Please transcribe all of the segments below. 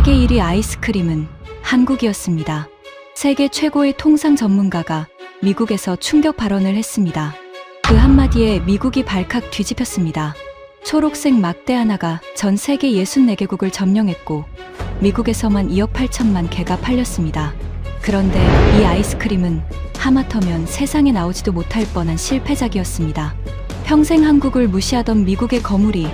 세계 1위 아이스크림은 한국이었습니다. 세계 최고의 통상 전문가가 미국에서 충격 발언을 했습니다. 그 한마디에 미국이 발칵 뒤집혔습니다. 초록색 막대 하나가 전 세계 64개국을 점령했고 미국에서만 2억 8천만 개가 팔렸습니다. 그런데 이 아이스크림은 하마터면 세상에 나오지도 못할 뻔한 실패작이었습니다. 평생 한국을 무시하던 미국의 거물이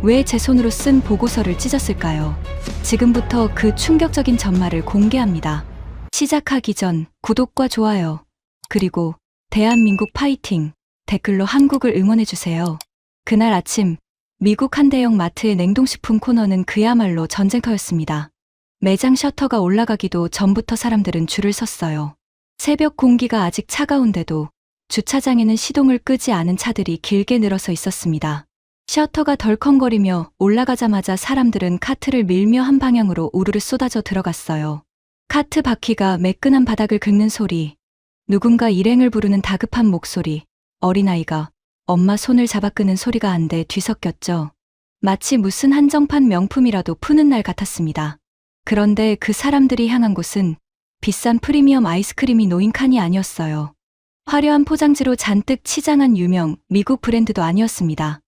왜 제 손으로 쓴 보고서를 찢었을까요? 지금부터 그 충격적인 전말을 공개합니다. 시작하기 전 구독과 좋아요, 그리고 대한민국 파이팅 댓글로 한국을 응원해주세요. 그날 아침 미국 한 대형 마트의 냉동식품 코너는 그야말로 전쟁터였습니다. 매장 셔터가 올라가기도 전부터 사람들은 줄을 섰어요. 새벽 공기가 아직 차가운데도 주차장에는 시동을 끄지 않은 차들이 길게 늘어서 있었습니다. 셔터가 덜컹거리며 올라가자마자 사람들은 카트를 밀며 한 방향으로 우르르 쏟아져 들어갔어요. 카트 바퀴가 매끈한 바닥을 긁는 소리, 누군가 일행을 부르는 다급한 목소리, 어린아이가 엄마 손을 잡아 끄는 소리가 한데 뒤섞였죠. 마치 무슨 한정판 명품이라도 푸는 날 같았습니다. 그런데 그 사람들이 향한 곳은 비싼 프리미엄 아이스크림이 놓인 칸이 아니었어요. 화려한 포장지로 잔뜩 치장한 유명 미국 브랜드도 아니었습니다.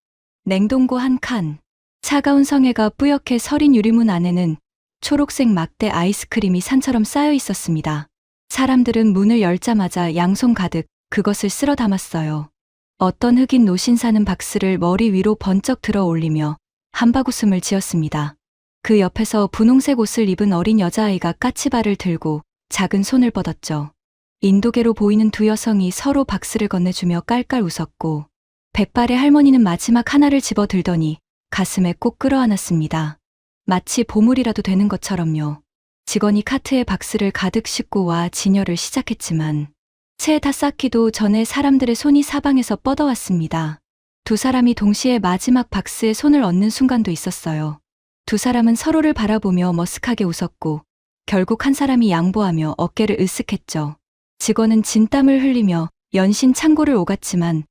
냉동고 한 칸, 차가운 성에가 뿌옇게 서린 유리문 안에는 초록색 막대 아이스크림이 산처럼 쌓여 있었습니다. 사람들은 문을 열자마자 양손 가득 그것을 쓸어 담았어요. 어떤 흑인 노신사는 박스를 머리 위로 번쩍 들어 올리며 한바구음을 지었습니다. 그 옆에서 분홍색 옷을 입은 어린 여자아이가 까치발을 들고 작은 손을 뻗었죠. 인도계로 보이는 두 여성이 서로 박스를 건네주며 깔깔 웃었고 백발의 할머니는 마지막 하나를 집어 들더니 가슴에 꼭 끌어안았습니다. 마치 보물이라도 되는 것처럼요. 직원이 카트에 박스를 가득 싣고 와 진열을 시작했지만 채 다 쌓기도 전에 사람들의 손이 사방에서 뻗어왔습니다. 두 사람이 동시에 마지막 박스에 손을 얹는 순간도 있었어요. 두 사람은 서로를 바라보며 머쓱하게 웃었고 결국 한 사람이 양보하며 어깨를 으쓱했죠. 직원은 진땀을 흘리며 연신 창고를 오갔지만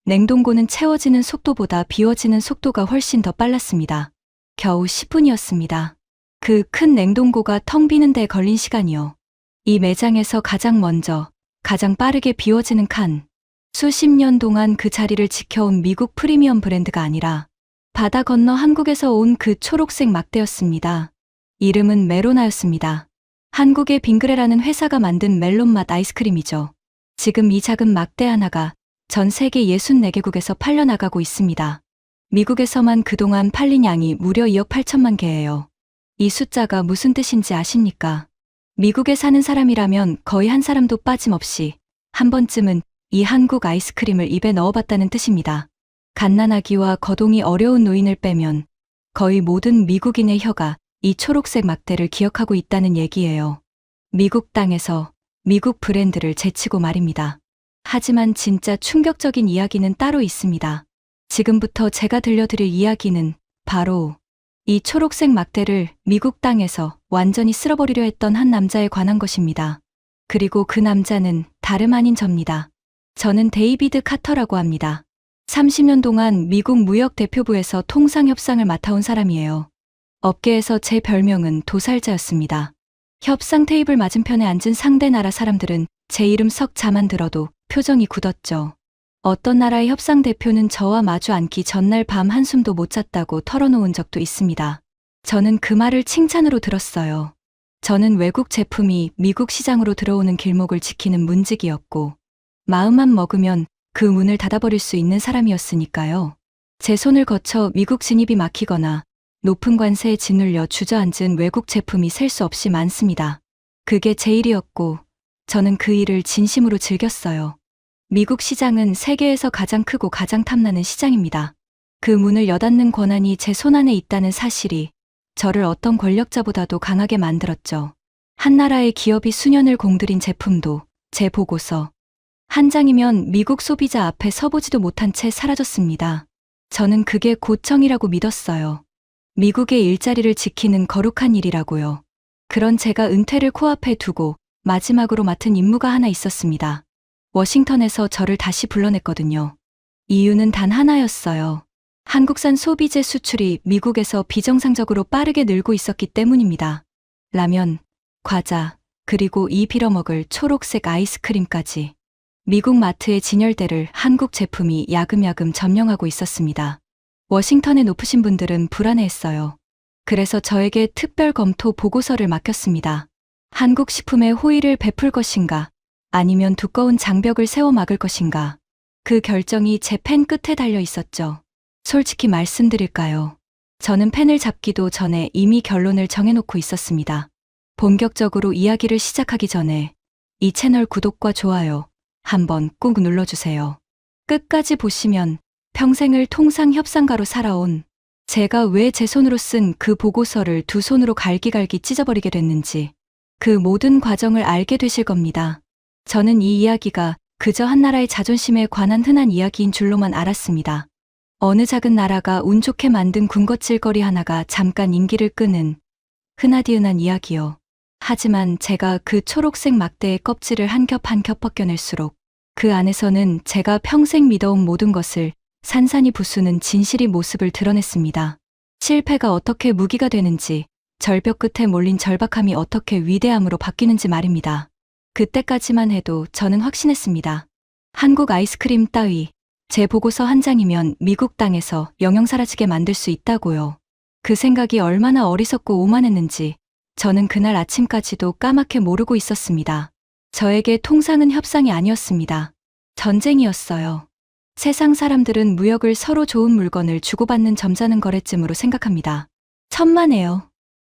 냉동고는 채워지는 속도보다 비워지는 속도가 훨씬 더 빨랐습니다. 겨우 10분이었습니다. 그 큰 냉동고가 텅 비는 데 걸린 시간이요. 이 매장에서 가장 먼저, 가장 빠르게 비워지는 칸. 수십 년 동안 그 자리를 지켜온 미국 프리미엄 브랜드가 아니라 바다 건너 한국에서 온 그 초록색 막대였습니다. 이름은 메로나였습니다. 한국의 빙그레라는 회사가 만든 멜론맛 아이스크림이죠. 지금 이 작은 막대 하나가 전 세계 64개국에서 팔려나가고 있습니다. 미국에서만 그동안 팔린 양이 무려 2억 8천만 개예요. 이 숫자가 무슨 뜻인지 아십니까? 미국에 사는 사람이라면 거의 한 사람도 빠짐없이 한 번쯤은 이 한국 아이스크림을 입에 넣어봤다는 뜻입니다. 갓난아기와 거동이 어려운 노인을 빼면 거의 모든 미국인의 혀가 이 초록색 막대를 기억하고 있다는 얘기예요. 미국 땅에서 미국 브랜드를 제치고 말입니다. 하지만 진짜 충격적인 이야기는 따로 있습니다. 지금부터 제가 들려드릴 이야기는 바로 이 초록색 막대를 미국 땅에서 완전히 쓸어버리려 했던 한 남자에 관한 것입니다. 그리고 그 남자는 다름 아닌 접니다. 저는 데이비드 카터라고 합니다. 30년 동안 미국 무역대표부에서 통상협상을 맡아온 사람이에요. 업계에서 제 별명은 도살자였습니다. 협상 테이블 맞은편에 앉은 상대 나라 사람들은 제 이름 석 자만 들어도 표정이 굳었죠. 어떤 나라의 협상 대표는 저와 마주 앉기 전날 밤 한숨도 못 잤다고 털어놓은 적도 있습니다. 저는 그 말을 칭찬으로 들었어요. 저는 외국 제품이 미국 시장으로 들어오는 길목을 지키는 문지기였고 마음만 먹으면 그 문을 닫아버릴 수 있는 사람이었으니까요. 제 손을 거쳐 미국 진입이 막히거나 높은 관세에 짓눌려 주저앉은 외국 제품이 셀 수 없이 많습니다. 그게 제 일이었고 저는 그 일을 진심으로 즐겼어요. 미국 시장은 세계에서 가장 크고 가장 탐나는 시장입니다. 그 문을 여닫는 권한이 제 손안에 있다는 사실이 저를 어떤 권력자보다도 강하게 만들었죠. 한 나라의 기업이 수년을 공들인 제품도 제 보고서 한 장이면 미국 소비자 앞에 서보지도 못한 채 사라졌습니다. 저는 그게 고청이라고 믿었어요. 미국의 일자리를 지키는 거룩한 일이라고요. 그런 제가 은퇴를 코앞에 두고 마지막으로 맡은 임무가 하나 있었습니다. 워싱턴에서 저를 다시 불러냈거든요. 이유는 단 하나였어요. 한국산 소비재 수출이 미국에서 비정상적으로 빠르게 늘고 있었기 때문입니다. 라면, 과자, 그리고 이 빌어먹을 초록색 아이스크림까지. 미국 마트의 진열대를 한국 제품이 야금야금 점령하고 있었습니다. 워싱턴에 높으신 분들은 불안해했어요. 그래서 저에게 특별 검토 보고서를 맡겼습니다. 한국 식품에 호의를 베풀 것인가, 아니면 두꺼운 장벽을 세워 막을 것인가. 그 결정이 제 펜 끝에 달려 있었죠. 솔직히 말씀드릴까요? 저는 펜을 잡기도 전에 이미 결론을 정해놓고 있었습니다. 본격적으로 이야기를 시작하기 전에 이 채널 구독과 좋아요 한번 꾹 눌러주세요. 끝까지 보시면 평생을 통상협상가로 살아온 제가 왜 제 손으로 쓴 그 보고서를 두 손으로 갈기갈기 찢어버리게 됐는지 그 모든 과정을 알게 되실 겁니다. 저는 이 이야기가 그저 한 나라의 자존심에 관한 흔한 이야기인 줄로만 알았습니다. 어느 작은 나라가 운 좋게 만든 군것질거리 하나가 잠깐 인기를 끄는 흔하디흔한 이야기요. 하지만 제가 그 초록색 막대의 껍질을 한 겹 한 겹 벗겨낼수록 그 안에서는 제가 평생 믿어온 모든 것을 산산이 부수는 진실이 모습을 드러냈습니다. 실패가 어떻게 무기가 되는지, 절벽 끝에 몰린 절박함이 어떻게 위대함으로 바뀌는지 말입니다. 그때까지만 해도 저는 확신했습니다. 한국 아이스크림 따위, 제 보고서 한 장이면 미국 땅에서 영영 사라지게 만들 수 있다고요. 그 생각이 얼마나 어리석고 오만했는지 저는 그날 아침까지도 까맣게 모르고 있었습니다. 저에게 통상은 협상이 아니었습니다. 전쟁이었어요. 세상 사람들은 무역을 서로 좋은 물건을 주고받는 점잖은 거래쯤으로 생각합니다. 천만에요.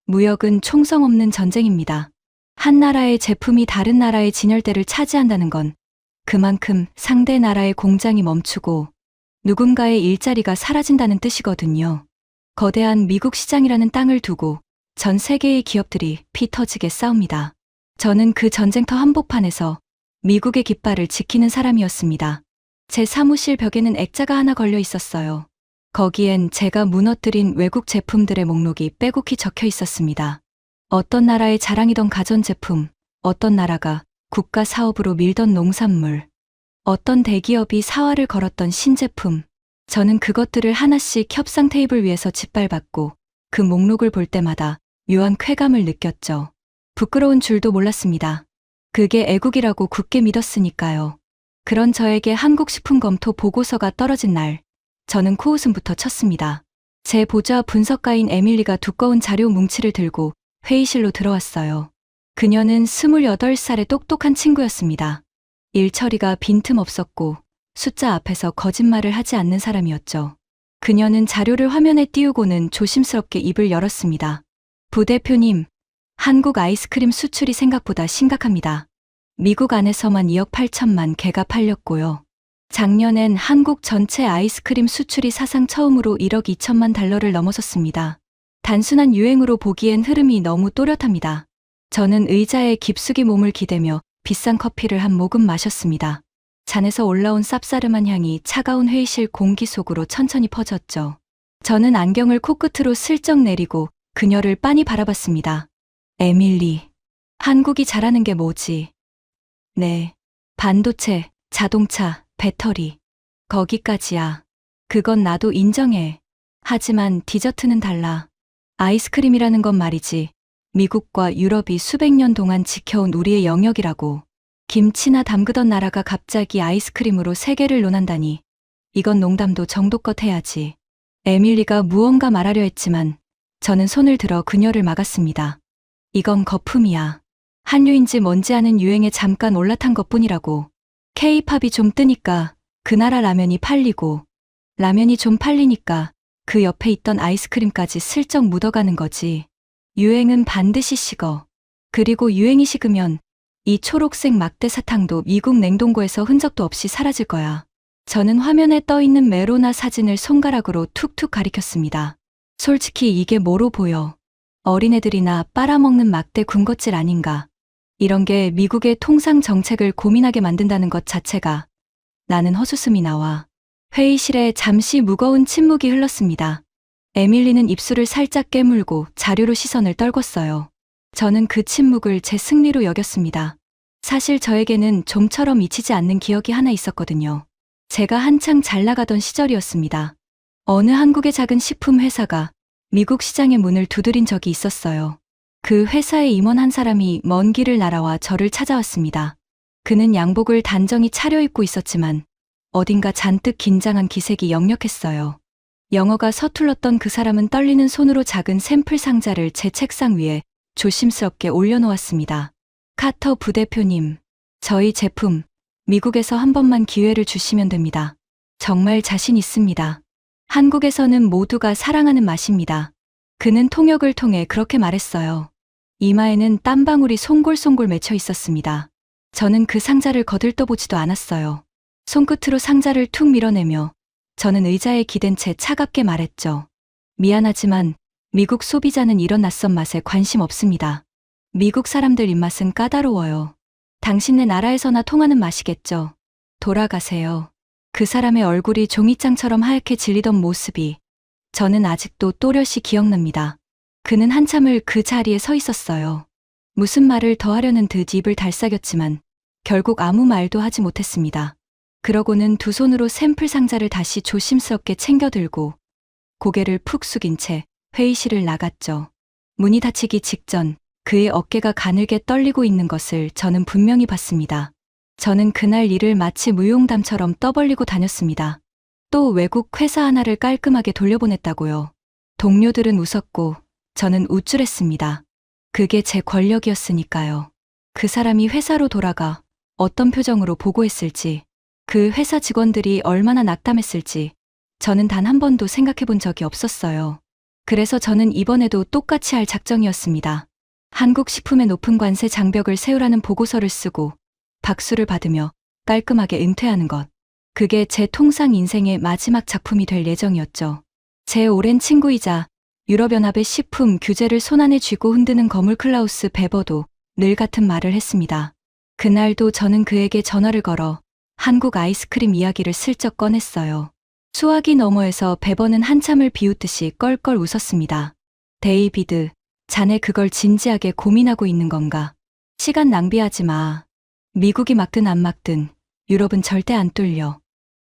무역은 총성 없는 전쟁입니다. 한 나라의 제품이 다른 나라의 진열대를 차지한다는 건 그만큼 상대 나라의 공장이 멈추고 누군가의 일자리가 사라진다는 뜻이거든요. 거대한 미국 시장이라는 땅을 두고 전 세계의 기업들이 피 터지게 싸웁니다. 저는 그 전쟁터 한복판에서 미국의 깃발을 지키는 사람이었습니다. 제 사무실 벽에는 액자가 하나 걸려 있었어요. 거기엔 제가 무너뜨린 외국 제품들의 목록이 빼곡히 적혀 있었습니다. 어떤 나라의 자랑이던 가전제품, 어떤 나라가 국가 사업으로 밀던 농산물, 어떤 대기업이 사활을 걸었던 신제품. 저는 그것들을 하나씩 협상 테이블 위에서 짓밟았고 그 목록을 볼 때마다 묘한 쾌감을 느꼈죠. 부끄러운 줄도 몰랐습니다. 그게 애국이라고 굳게 믿었으니까요. 그런 저에게 한국식품 검토 보고서가 떨어진 날, 저는 코웃음부터 쳤습니다. 제 보좌 분석가인 에밀리가 두꺼운 자료 뭉치를 들고 회의실로 들어왔어요. 그녀는 28살의 똑똑한 친구였습니다. 일처리가 빈틈없었고 숫자 앞에서 거짓말을 하지 않는 사람이었죠. 그녀는 자료를 화면에 띄우고는 조심스럽게 입을 열었습니다. 부대표님, 한국 아이스크림 수출이 생각보다 심각합니다. 미국 안에서만 2억 8천만 개가 팔렸고요. 작년엔 한국 전체 아이스크림 수출이 사상 처음으로 1억 2천만 달러를 넘어섰습니다. 단순한 유행으로 보기엔 흐름이 너무 또렷합니다. 저는 의자에 깊숙이 몸을 기대며 비싼 커피를 한 모금 마셨습니다. 잔에서 올라온 쌉싸름한 향이 차가운 회의실 공기 속으로 천천히 퍼졌죠. 저는 안경을 코끝으로 슬쩍 내리고 그녀를 빤히 바라봤습니다. 에밀리, 한국이 잘하는 게 뭐지? 네, 반도체, 자동차, 배터리. 거기까지야. 그건 나도 인정해. 하지만 디저트는 달라. 아이스크림이라는 건 말이지. 미국과 유럽이 수백 년 동안 지켜온 우리의 영역이라고. 김치나 담그던 나라가 갑자기 아이스크림으로 세계를 논한다니. 이건 농담도 정도껏 해야지. 에밀리가 무언가 말하려 했지만 저는 손을 들어 그녀를 막았습니다. 이건 거품이야. 한류인지 뭔지 아는 유행에 잠깐 올라탄 것뿐이라고. K-팝이 좀 뜨니까 그 나라 라면이 팔리고, 라면이 좀 팔리니까 그 옆에 있던 아이스크림까지 슬쩍 묻어가는 거지. 유행은 반드시 식어. 그리고 유행이 식으면 이 초록색 막대 사탕도 미국 냉동고에서 흔적도 없이 사라질 거야. 저는 화면에 떠있는 메로나 사진을 손가락으로 툭툭 가리켰습니다. 솔직히 이게 뭐로 보여? 어린애들이나 빨아먹는 막대 군것질 아닌가? 이런 게 미국의 통상 정책을 고민하게 만든다는 것 자체가. 나는 헛웃음이 나와. 회의실에 잠시 무거운 침묵이 흘렀습니다. 에밀리는 입술을 살짝 깨물고 자료로 시선을 떨궜어요. 저는 그 침묵을 제 승리로 여겼습니다. 사실 저에게는 좀처럼 잊히지 않는 기억이 하나 있었거든요. 제가 한창 잘 나가던 시절이었습니다. 어느 한국의 작은 식품 회사가 미국 시장의 문을 두드린 적이 있었어요. 그 회사의 임원 한 사람이 먼 길을 날아와 저를 찾아왔습니다. 그는 양복을 단정히 차려입고 있었지만 어딘가 잔뜩 긴장한 기색이 역력했어요. 영어가 서툴렀던 그 사람은 떨리는 손으로 작은 샘플 상자를 제 책상 위에 조심스럽게 올려놓았습니다. 카터 부대표님, 저희 제품 미국에서 한 번만 기회를 주시면 됩니다. 정말 자신 있습니다. 한국에서는 모두가 사랑하는 맛입니다. 그는 통역을 통해 그렇게 말했어요. 이마에는 땀방울이 송골송골 맺혀 있었습니다. 저는 그 상자를 거들떠보지도 않았어요. 손끝으로 상자를 툭 밀어내며 저는 의자에 기댄 채 차갑게 말했죠. 미안하지만 미국 소비자는 이런 낯선 맛에 관심 없습니다. 미국 사람들 입맛은 까다로워요. 당신네 나라에서나 통하는 맛이겠죠. 돌아가세요. 그 사람의 얼굴이 종이장처럼 하얗게 질리던 모습이 저는 아직도 또렷이 기억납니다. 그는 한참을 그 자리에 서 있었어요. 무슨 말을 더 하려는 듯 입을 달싹였지만 결국 아무 말도 하지 못했습니다. 그러고는 두 손으로 샘플 상자를 다시 조심스럽게 챙겨 들고 고개를 푹 숙인 채 회의실을 나갔죠. 문이 닫히기 직전 그의 어깨가 가늘게 떨리고 있는 것을 저는 분명히 봤습니다. 저는 그날 일을 마치 무용담처럼 떠벌리고 다녔습니다. 또 외국 회사 하나를 깔끔하게 돌려보냈다고요. 동료들은 웃었고 저는 우쭐했습니다. 그게 제 권력이었으니까요. 그 사람이 회사로 돌아가 어떤 표정으로 보고했을지, 그 회사 직원들이 얼마나 낙담했을지 저는 단 한 번도 생각해 본 적이 없었어요. 그래서 저는 이번에도 똑같이 할 작정이었습니다. 한국 식품의 높은 관세 장벽을 세우라는 보고서를 쓰고 박수를 받으며 깔끔하게 은퇴하는 것. 그게 제 통상 인생의 마지막 작품이 될 예정이었죠. 제 오랜 친구이자 유럽연합의 식품 규제를 손안에 쥐고 흔드는 거물 클라우스 베버도 늘 같은 말을 했습니다. 그날도 저는 그에게 전화를 걸어 한국 아이스크림 이야기를 슬쩍 꺼냈어요. 수화기 너머에서 베버는 한참을 비웃듯이 껄껄 웃었습니다. 데이비드, 자네 그걸 진지하게 고민하고 있는 건가? 시간 낭비하지 마. 미국이 막든 안 막든 유럽은 절대 안 뚫려.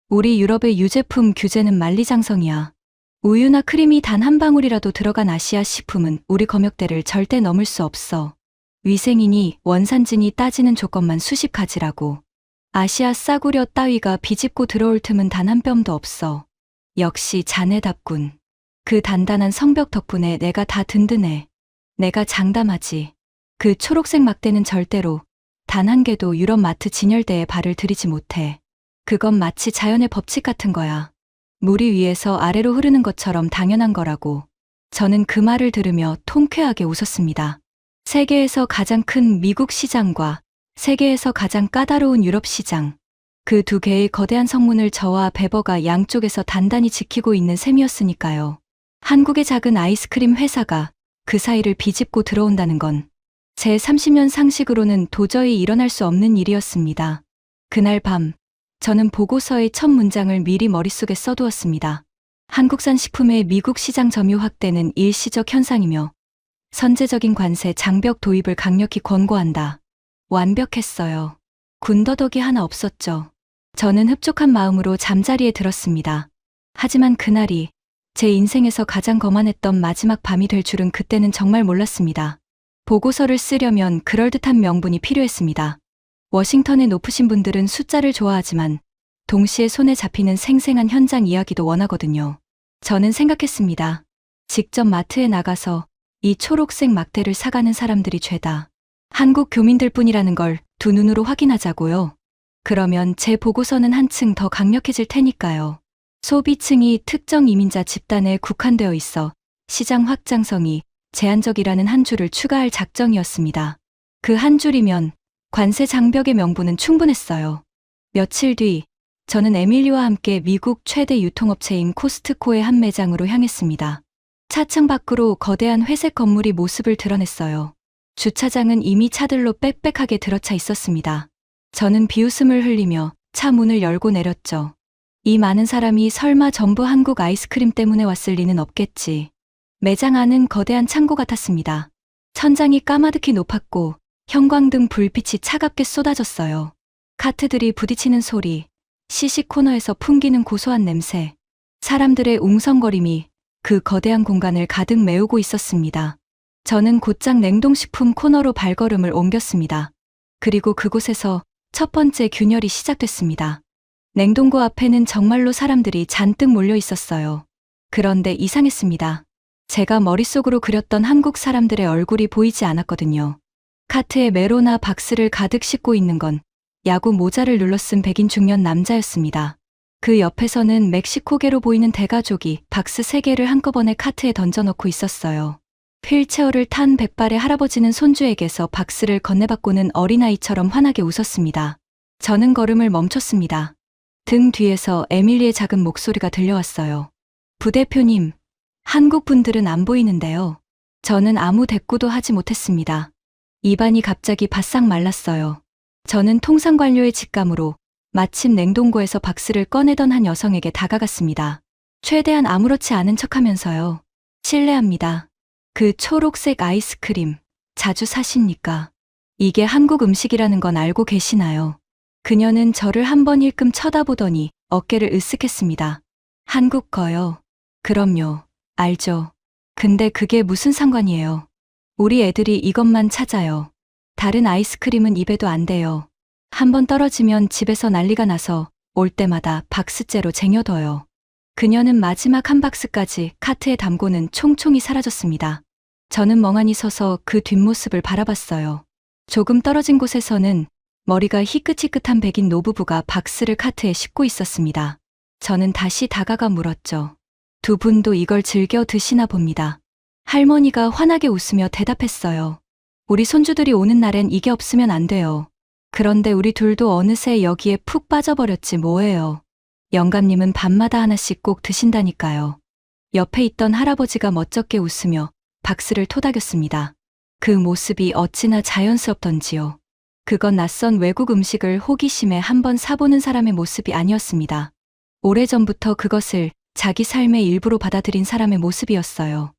우리 유럽의 유제품 규제는 만리장성이야. 우유나 크림이 단 한 방울이라도 들어간 아시아 식품은 우리 검역대를 절대 넘을 수 없어. 위생이니 원산지니 따지는 조건만 수십 가지라고. 아시아 싸구려 따위가 비집고 들어올 틈은 단 한 뼘도 없어. 역시 자네답군. 그 단단한 성벽 덕분에 내가 다 든든해. 내가 장담하지. 그 초록색 막대는 절대로 단 한 개도 유럽 마트 진열대에 발을 들이지 못해. 그건 마치 자연의 법칙 같은 거야. 물이 위에서 아래로 흐르는 것처럼 당연한 거라고. 저는 그 말을 들으며 통쾌하게 웃었습니다. 세계에서 가장 큰 미국 시장과 세계에서 가장 까다로운 유럽 시장. 그 두 개의 거대한 성문을 저와 베버가 양쪽에서 단단히 지키고 있는 셈이었으니까요. 한국의 작은 아이스크림 회사가 그 사이를 비집고 들어온다는 건 제 30년 상식으로는 도저히 일어날 수 없는 일이었습니다. 그날 밤, 저는 보고서의 첫 문장을 미리 머릿속에 써두었습니다. 한국산 식품의 미국 시장 점유 확대는 일시적 현상이며 선제적인 관세 장벽 도입을 강력히 권고한다. 완벽했어요. 군더더기 하나 없었죠. 저는 흡족한 마음으로 잠자리에 들었습니다. 하지만 그날이 제 인생에서 가장 거만했던 마지막 밤이 될 줄은 그때는 정말 몰랐습니다. 보고서를 쓰려면 그럴듯한 명분이 필요했습니다. 워싱턴에 높으신 분들은 숫자를 좋아하지만 동시에 손에 잡히는 생생한 현장 이야기도 원하거든요. 저는 생각했습니다. 직접 마트에 나가서 이 초록색 막대를 사가는 사람들이 죄다. 한국 교민들뿐이라는 걸 두 눈으로 확인하자고요. 그러면 제 보고서는 한층 더 강력해질 테니까요. 소비층이 특정 이민자 집단에 국한되어 있어 시장 확장성이 제한적이라는 한 줄을 추가할 작정이었습니다. 그 한 줄이면 관세 장벽의 명분은 충분했어요. 며칠 뒤 저는 에밀리와 함께 미국 최대 유통업체인 코스트코의 한 매장으로 향했습니다. 차창 밖으로 거대한 회색 건물이 모습을 드러냈어요. 주차장은 이미 차들로 빽빽하게 들어차 있었습니다. 저는 비웃음을 흘리며 차 문을 열고 내렸죠. 이 많은 사람이 설마 전부 한국 아이스크림 때문에 왔을 리는 없겠지. 매장 안은 거대한 창고 같았습니다. 천장이 까마득히 높았고 형광등 불빛이 차갑게 쏟아졌어요. 카트들이 부딪히는 소리, 시식 코너에서 풍기는 고소한 냄새, 사람들의 웅성거림이 그 거대한 공간을 가득 메우고 있었습니다. 저는 곧장 냉동식품 코너로 발걸음을 옮겼습니다. 그리고 그곳에서 첫 번째 균열이 시작됐습니다. 냉동고 앞에는 정말로 사람들이 잔뜩 몰려 있었어요. 그런데 이상했습니다. 제가 머릿속으로 그렸던 한국 사람들의 얼굴이 보이지 않았거든요. 카트에 메로나 박스를 가득 싣고 있는 건 야구 모자를 눌러쓴 백인 중년 남자였습니다. 그 옆에서는 멕시코계로 보이는 대가족이 박스 3개를 한꺼번에 카트에 던져넣고 있었어요. 휠체어를 탄 백발의 할아버지는 손주에게서 박스를 건네받고는 어린아이처럼 환하게 웃었습니다. 저는 걸음을 멈췄습니다. 등 뒤에서 에밀리의 작은 목소리가 들려왔어요. 부대표님, 한국 분들은 안 보이는데요. 저는 아무 대꾸도 하지 못했습니다. 입안이 갑자기 바싹 말랐어요. 저는 통상관료의 직감으로 마침 냉동고에서 박스를 꺼내던 한 여성에게 다가갔습니다. 최대한 아무렇지 않은 척하면서요. 실례합니다. 그 초록색 아이스크림 자주 사십니까? 이게 한국 음식이라는 건 알고 계시나요? 그녀는 저를 한번 힐끔 쳐다보더니 어깨를 으쓱했습니다. 한국 거요? 그럼요. 알죠. 근데 그게 무슨 상관이에요? 우리 애들이 이것만 찾아요. 다른 아이스크림은 입에도 안 돼요. 한번 떨어지면 집에서 난리가 나서 올 때마다 박스째로 쟁여둬요. 그녀는 마지막 한 박스까지 카트에 담고는 총총히 사라졌습니다. 저는 멍하니 서서 그 뒷모습을 바라봤어요. 조금 떨어진 곳에서는 머리가 희끗희끗한 백인 노부부가 박스를 카트에 싣고 있었습니다. 저는 다시 다가가 물었죠. 두 분도 이걸 즐겨 드시나 봅니다. 할머니가 환하게 웃으며 대답했어요. 우리 손주들이 오는 날엔 이게 없으면 안 돼요. 그런데 우리 둘도 어느새 여기에 푹 빠져버렸지 뭐예요. 영감님은 밤마다 하나씩 꼭 드신다니까요. 옆에 있던 할아버지가 멋쩍게 웃으며 박스를 토닥였습니다. 그 모습이 어찌나 자연스럽던지요. 그건 낯선 외국 음식을 호기심에 한번 사보는 사람의 모습이 아니었습니다. 오래전부터 그것을 자기 삶의 일부로 받아들인 사람의 모습이었어요.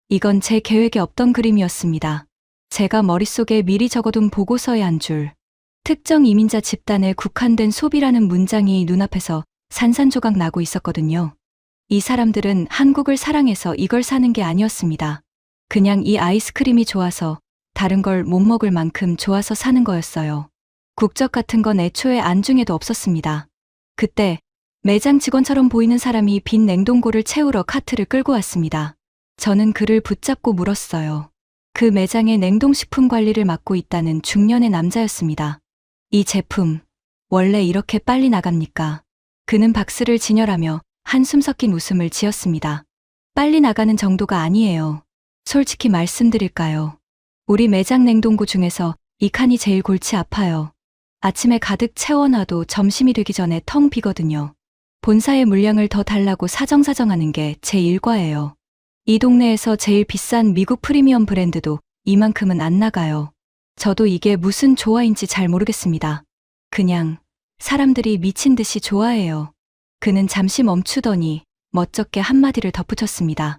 이건 제 계획에 없던 그림이었습니다. 제가 머릿속에 미리 적어둔 보고서의 한 줄. 특정 이민자 집단에 국한된 소비라는 문장이 눈앞에서 산산조각 나고 있었거든요. 이 사람들은 한국을 사랑해서 이걸 사는 게 아니었습니다. 그냥 이 아이스크림이 좋아서 다른 걸 못 먹을 만큼 좋아서 사는 거였어요. 국적 같은 건 애초에 안중에도 없었습니다. 그때 매장 직원처럼 보이는 사람이 빈 냉동고를 채우러 카트를 끌고 왔습니다. 저는 그를 붙잡고 물었어요. 그 매장의 냉동식품 관리를 맡고 있다는 중년의 남자였습니다. 이 제품, 원래 이렇게 빨리 나갑니까? 그는 박스를 진열하며 한숨 섞인 웃음을 지었습니다. 빨리 나가는 정도가 아니에요. 솔직히 말씀드릴까요? 우리 매장 냉동고 중에서 이 칸이 제일 골치 아파요. 아침에 가득 채워놔도 점심이 되기 전에 텅 비거든요. 본사의 물량을 더 달라고 사정사정하는 게 제 일과예요. 이 동네에서 제일 비싼 미국 프리미엄 브랜드도 이만큼은 안 나가요. 저도 이게 무슨 조화인지 잘 모르겠습니다. 그냥 사람들이 미친 듯이 좋아해요. 그는 잠시 멈추더니 멋쩍게 한마디를 덧붙였습니다.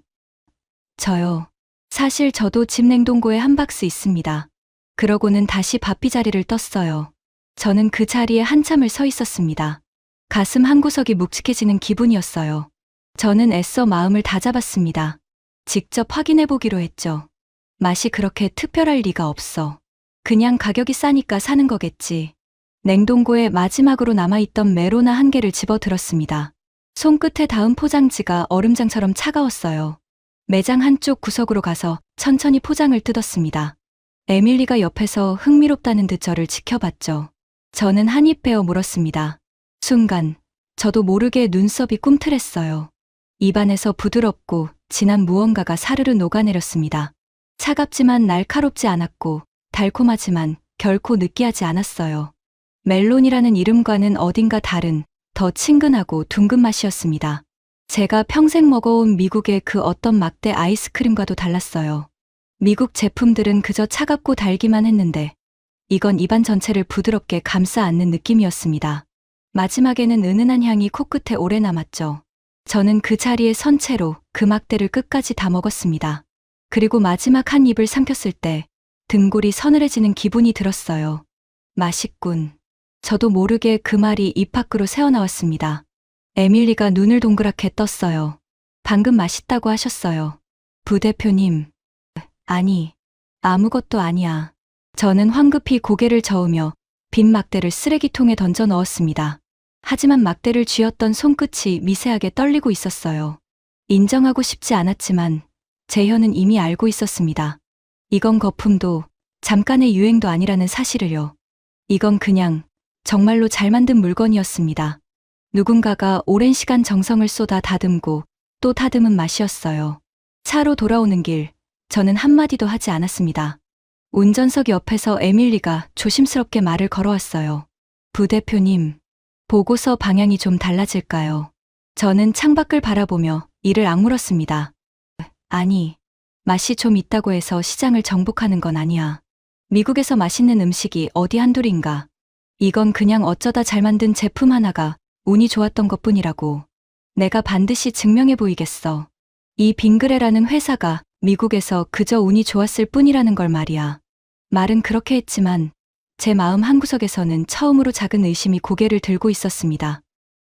저요. 사실 저도 집 냉동고에 한 박스 있습니다. 그러고는 다시 바삐 자리를 떴어요. 저는 그 자리에 한참을 서 있었습니다. 가슴 한구석이 묵직해지는 기분이었어요. 저는 애써 마음을 다잡았습니다. 직접 확인해 보기로 했죠. 맛이 그렇게 특별할 리가 없어. 그냥 가격이 싸니까 사는 거겠지. 냉동고에 마지막으로 남아있던 메로나 한 개를 집어들었습니다. 손끝에 닿은 포장지가 얼음장처럼 차가웠어요. 매장 한쪽 구석으로 가서 천천히 포장을 뜯었습니다. 에밀리가 옆에서 흥미롭다는 듯 저를 지켜봤죠. 저는 한 입 베어 물었습니다. 순간 저도 모르게 눈썹이 꿈틀했어요. 입안에서 부드럽고 진한 무언가가 사르르 녹아내렸습니다. 차갑지만 날카롭지 않았고 달콤하지만 결코 느끼하지 않았어요. 멜론이라는 이름과는 어딘가 다른 더 친근하고 둥근 맛이었습니다. 제가 평생 먹어온 미국의 그 어떤 막대 아이스크림과도 달랐어요. 미국 제품들은 그저 차갑고 달기만 했는데 이건 입안 전체를 부드럽게 감싸 안는 느낌이었습니다. 마지막에는 은은한 향이 코끝에 오래 남았죠. 저는 그 자리에 선 채로 그 막대를 끝까지 다 먹었습니다. 그리고 마지막 한 입을 삼켰을 때 등골이 서늘해지는 기분이 들었어요. 맛있군. 저도 모르게 그 말이 입 밖으로 새어나왔습니다. 에밀리가 눈을 동그랗게 떴어요. 방금 맛있다고 하셨어요. 부대표님. 아니, 아무것도 아니야. 저는 황급히 고개를 저으며 빈 막대를 쓰레기통에 던져 넣었습니다. 하지만 막대를 쥐었던 손끝이 미세하게 떨리고 있었어요. 인정하고 싶지 않았지만 제 혀는 이미 알고 있었습니다. 이건 거품도 잠깐의 유행도 아니라는 사실을요. 이건 그냥 정말로 잘 만든 물건이었습니다. 누군가가 오랜 시간 정성을 쏟아 다듬고 또 다듬은 맛이었어요. 차로 돌아오는 길, 저는 한마디도 하지 않았습니다. 운전석 옆에서 에밀리가 조심스럽게 말을 걸어왔어요. 부대표님, 보고서 방향이 좀 달라질까요? 저는 창밖을 바라보며 이를 악물었습니다. 아니, 맛이 좀 있다고 해서 시장을 정복하는 건 아니야. 미국에서 맛있는 음식이 어디 한둘인가. 이건 그냥 어쩌다 잘 만든 제품 하나가 운이 좋았던 것뿐이라고. 내가 반드시 증명해 보이겠어. 이 빙그레라는 회사가 미국에서 그저 운이 좋았을 뿐이라는 걸 말이야. 말은 그렇게 했지만 제 마음 한구석에서는 처음으로 작은 의심이 고개를 들고 있었습니다.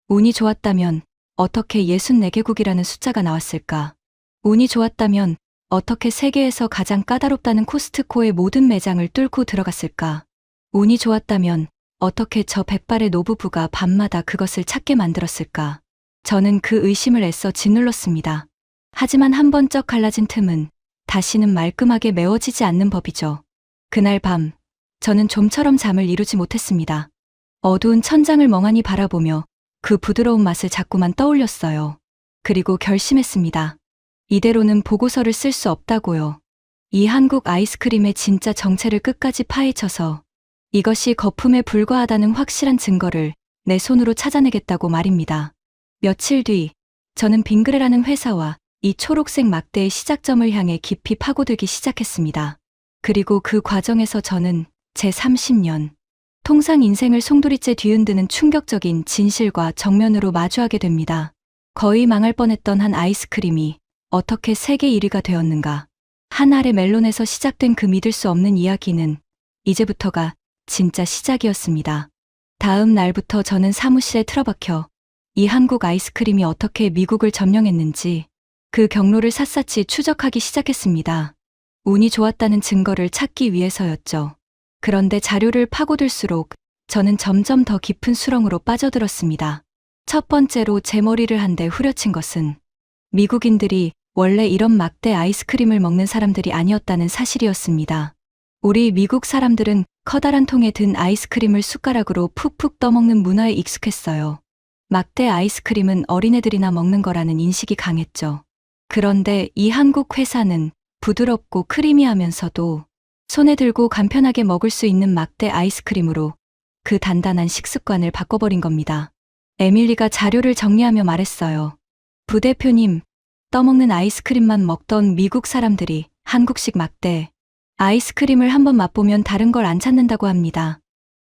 운이 좋았다면 어떻게 64개국이라는 숫자가 나왔을까? 운이 좋았다면 어떻게 세계에서 가장 까다롭다는 코스트코의 모든 매장을 뚫고 들어갔을까? 운이 좋았다면 어떻게 저 백발의 노부부가 밤마다 그것을 찾게 만들었을까? 저는 그 의심을 애써 짓눌렀습니다. 하지만 한 번 쩍 갈라진 틈은 다시는 말끔하게 메워지지 않는 법이죠. 그날 밤, 저는 좀처럼 잠을 이루지 못했습니다. 어두운 천장을 멍하니 바라보며 그 부드러운 맛을 자꾸만 떠올렸어요. 그리고 결심했습니다. 이대로는 보고서를 쓸 수 없다고요. 이 한국 아이스크림의 진짜 정체를 끝까지 파헤쳐서 이것이 거품에 불과하다는 확실한 증거를 내 손으로 찾아내겠다고 말입니다. 며칠 뒤, 저는 빙그레라는 회사와 이 초록색 막대의 시작점을 향해 깊이 파고들기 시작했습니다. 그리고 그 과정에서 저는 제 30년, 통상 인생을 송두리째 뒤흔드는 충격적인 진실과 정면으로 마주하게 됩니다. 거의 망할 뻔했던 한 아이스크림이 어떻게 세계 1위가 되었는가. 한 알의 멜론에서 시작된 그 믿을 수 없는 이야기는 이제부터가 진짜 시작이었습니다. 다음 날부터 저는 사무실에 틀어박혀 이 한국 아이스크림이 어떻게 미국을 점령했는지 그 경로를 샅샅이 추적하기 시작했습니다. 운이 좋았다는 증거를 찾기 위해서였죠. 그런데 자료를 파고들수록 저는 점점 더 깊은 수렁으로 빠져들었습니다. 첫 번째로 제 머리를 한 대 후려친 것은 미국인들이 원래 이런 막대 아이스크림을 먹는 사람들이 아니었다는 사실이었습니다. 우리 미국 사람들은 커다란 통에 든 아이스크림을 숟가락으로 푹푹 떠먹는 문화에 익숙했어요. 막대 아이스크림은 어린애들이나 먹는 거라는 인식이 강했죠. 그런데 이 한국 회사는 부드럽고 크리미하면서도 손에 들고 간편하게 먹을 수 있는 막대 아이스크림으로 그 단단한 식습관을 바꿔버린 겁니다. 에밀리가 자료를 정리하며 말했어요. 부대표님, 떠먹는 아이스크림만 먹던 미국 사람들이 한국식 막대 아이스크림을 한번 맛보면 다른 걸 안 찾는다고 합니다.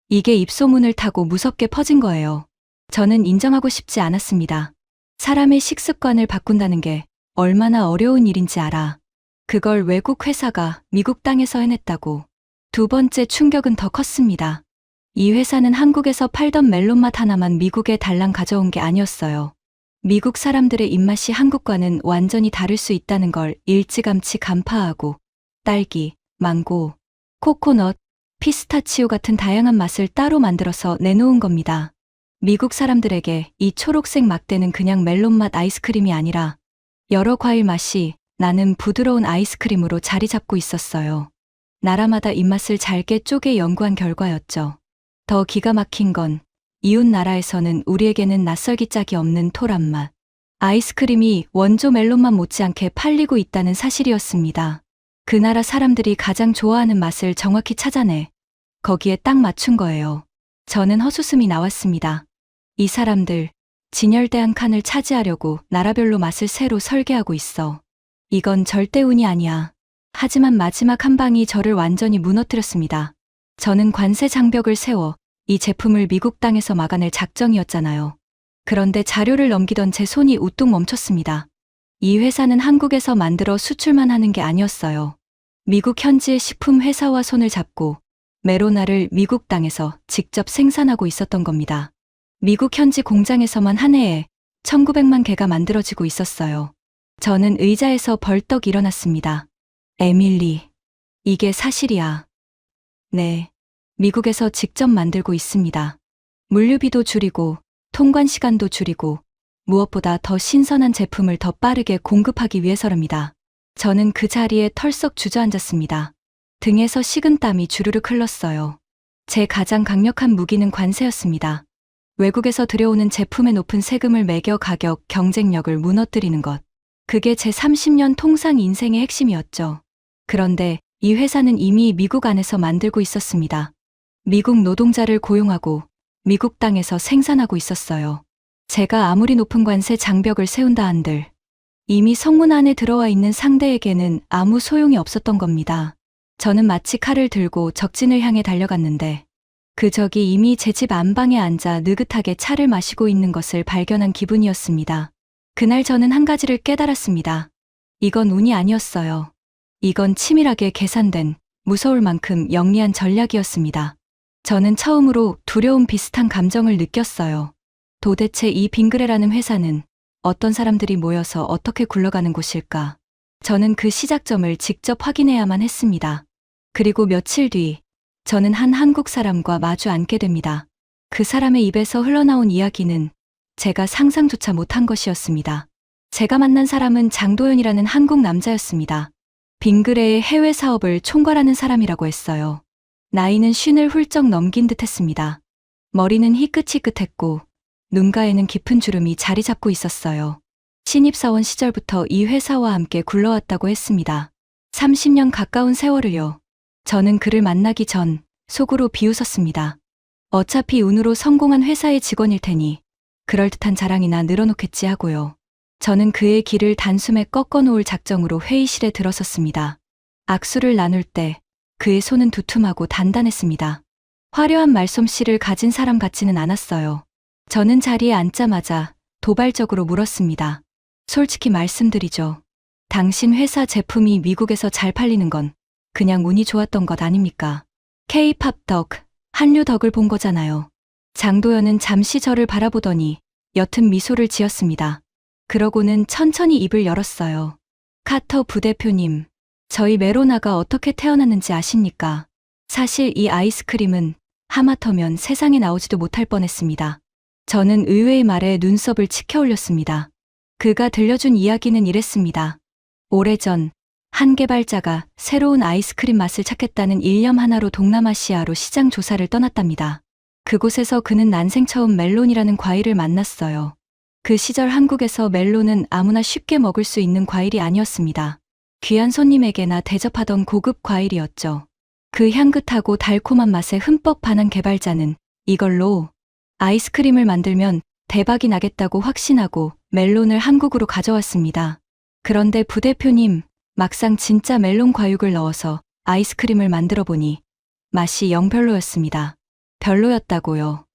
이게 입소문을 타고 무섭게 퍼진 거예요. 저는 인정하고 싶지 않았습니다. 사람의 식습관을 바꾼다는 게 얼마나 어려운 일인지 알아. 그걸 외국 회사가 미국 땅에서 해냈다고. 두 번째 충격은 더 컸습니다. 이 회사는 한국에서 팔던 멜론맛 하나만 미국에 달랑 가져온 게 아니었어요. 미국 사람들의 입맛이 한국과는 완전히 다를 수 있다는 걸 일찌감치 간파하고 딸기, 망고, 코코넛, 피스타치오 같은 다양한 맛을 따로 만들어서 내놓은 겁니다. 미국 사람들에게 이 초록색 막대는 그냥 멜론맛 아이스크림이 아니라 여러 과일 맛이 나는 부드러운 아이스크림으로 자리 잡고 있었어요. 나라마다 입맛을 잘게 쪼개 연구한 결과였죠. 더 기가 막힌 건 이웃 나라에서는 우리에게는 낯설기 짝이 없는 토란 맛 아이스크림이 원조 멜론맛 못지않게 팔리고 있다는 사실이었습니다. 그 나라 사람들이 가장 좋아하는 맛을 정확히 찾아내 거기에 딱 맞춘 거예요. 저는 헛웃음이 나왔습니다. 이 사람들 진열대한 칸을 차지하려고 나라별로 맛을 새로 설계하고 있어. 이건 절대 운이 아니야. 하지만 마지막 한 방이 저를 완전히 무너뜨렸습니다. 저는 관세 장벽을 세워 이 제품을 미국 땅에서 막아낼 작정이었잖아요. 그런데 자료를 넘기던 제 손이 우뚝 멈췄습니다. 이 회사는 한국에서 만들어 수출만 하는 게 아니었어요. 미국 현지의 식품 회사와 손을 잡고 메로나를 미국 땅에서 직접 생산하고 있었던 겁니다. 미국 현지 공장에서만 한 해에 1900만 개가 만들어지고 있었어요. 저는 의자에서 벌떡 일어났습니다. 에밀리, 이게 사실이야. 네. 미국에서 직접 만들고 있습니다. 물류비도 줄이고, 통관 시간도 줄이고, 무엇보다 더 신선한 제품을 더 빠르게 공급하기 위해서랍니다. 저는 그 자리에 털썩 주저앉았습니다. 등에서 식은땀이 주르륵 흘렀어요. 제 가장 강력한 무기는 관세였습니다. 외국에서 들여오는 제품에 높은 세금을 매겨 가격 경쟁력을 무너뜨리는 것. 그게 제 30년 통상 인생의 핵심이었죠. 그런데 이 회사는 이미 미국 안에서 만들고 있었습니다. 미국 노동자를 고용하고 미국 땅에서 생산하고 있었어요. 제가 아무리 높은 관세 장벽을 세운다 한들 이미 성문 안에 들어와 있는 상대에게는 아무 소용이 없었던 겁니다. 저는 마치 칼을 들고 적진을 향해 달려갔는데 그 적이 이미 제 집 안방에 앉아 느긋하게 차를 마시고 있는 것을 발견한 기분이었습니다. 그날 저는 한 가지를 깨달았습니다. 이건 운이 아니었어요. 이건 치밀하게 계산된 무서울 만큼 영리한 전략이었습니다. 저는 처음으로 두려움 비슷한 감정을 느꼈어요. 도대체 이 빙그레라는 회사는 어떤 사람들이 모여서 어떻게 굴러가는 곳일까? 저는 그 시작점을 직접 확인해야만 했습니다. 그리고 며칠 뒤 저는 한 한국 사람과 마주 앉게 됩니다. 그 사람의 입에서 흘러나온 이야기는 제가 상상조차 못한 것이었습니다. 제가 만난 사람은 장도연이라는 한국 남자였습니다. 빙그레의 해외 사업을 총괄하는 사람이라고 했어요. 나이는 50을 훌쩍 넘긴 듯 했습니다. 머리는 희끗희끗했고 눈가에는 깊은 주름이 자리 잡고 있었어요. 신입사원 시절부터 이 회사와 함께 굴러왔다고 했습니다. 30년 가까운 세월을요. 저는 그를 만나기 전 속으로 비웃었습니다. 어차피 운으로 성공한 회사의 직원일 테니 그럴듯한 자랑이나 늘어놓겠지 하고요. 저는 그의 길을 단숨에 꺾어놓을 작정으로 회의실에 들어섰습니다. 악수를 나눌 때 그의 손은 두툼하고 단단했습니다. 화려한 말솜씨를 가진 사람 같지는 않았어요. 저는 자리에 앉자마자 도발적으로 물었습니다. 솔직히 말씀드리죠. 당신 회사 제품이 미국에서 잘 팔리는 건 그냥 운이 좋았던 것 아닙니까? K-팝 덕, 한류 덕을 본 거잖아요. 장도연은 잠시 저를 바라보더니 옅은 미소를 지었습니다. 그러고는 천천히 입을 열었어요. 카터 부대표님, 저희 메로나가 어떻게 태어났는지 아십니까? 사실 이 아이스크림은 하마터면 세상에 나오지도 못할 뻔했습니다. 저는 의외의 말에 눈썹을 치켜 올렸습니다. 그가 들려준 이야기는 이랬습니다. 오래전 한 개발자가 새로운 아이스크림 맛을 찾겠다는 일념 하나로 동남아시아로 시장 조사를 떠났답니다. 그곳에서 그는 난생 처음 멜론이라는 과일을 만났어요. 그 시절 한국에서 멜론은 아무나 쉽게 먹을 수 있는 과일이 아니었습니다. 귀한 손님에게나 대접하던 고급 과일이었죠. 그 향긋하고 달콤한 맛에 흠뻑 반한 개발자는 이걸로 아이스크림을 만들면 대박이 나겠다고 확신하고 멜론을 한국으로 가져왔습니다. 그런데 부대표님, 막상 진짜 멜론 과육을 넣어서 아이스크림을 만들어 보니 맛이 영 별로였습니다. 별로였다고요?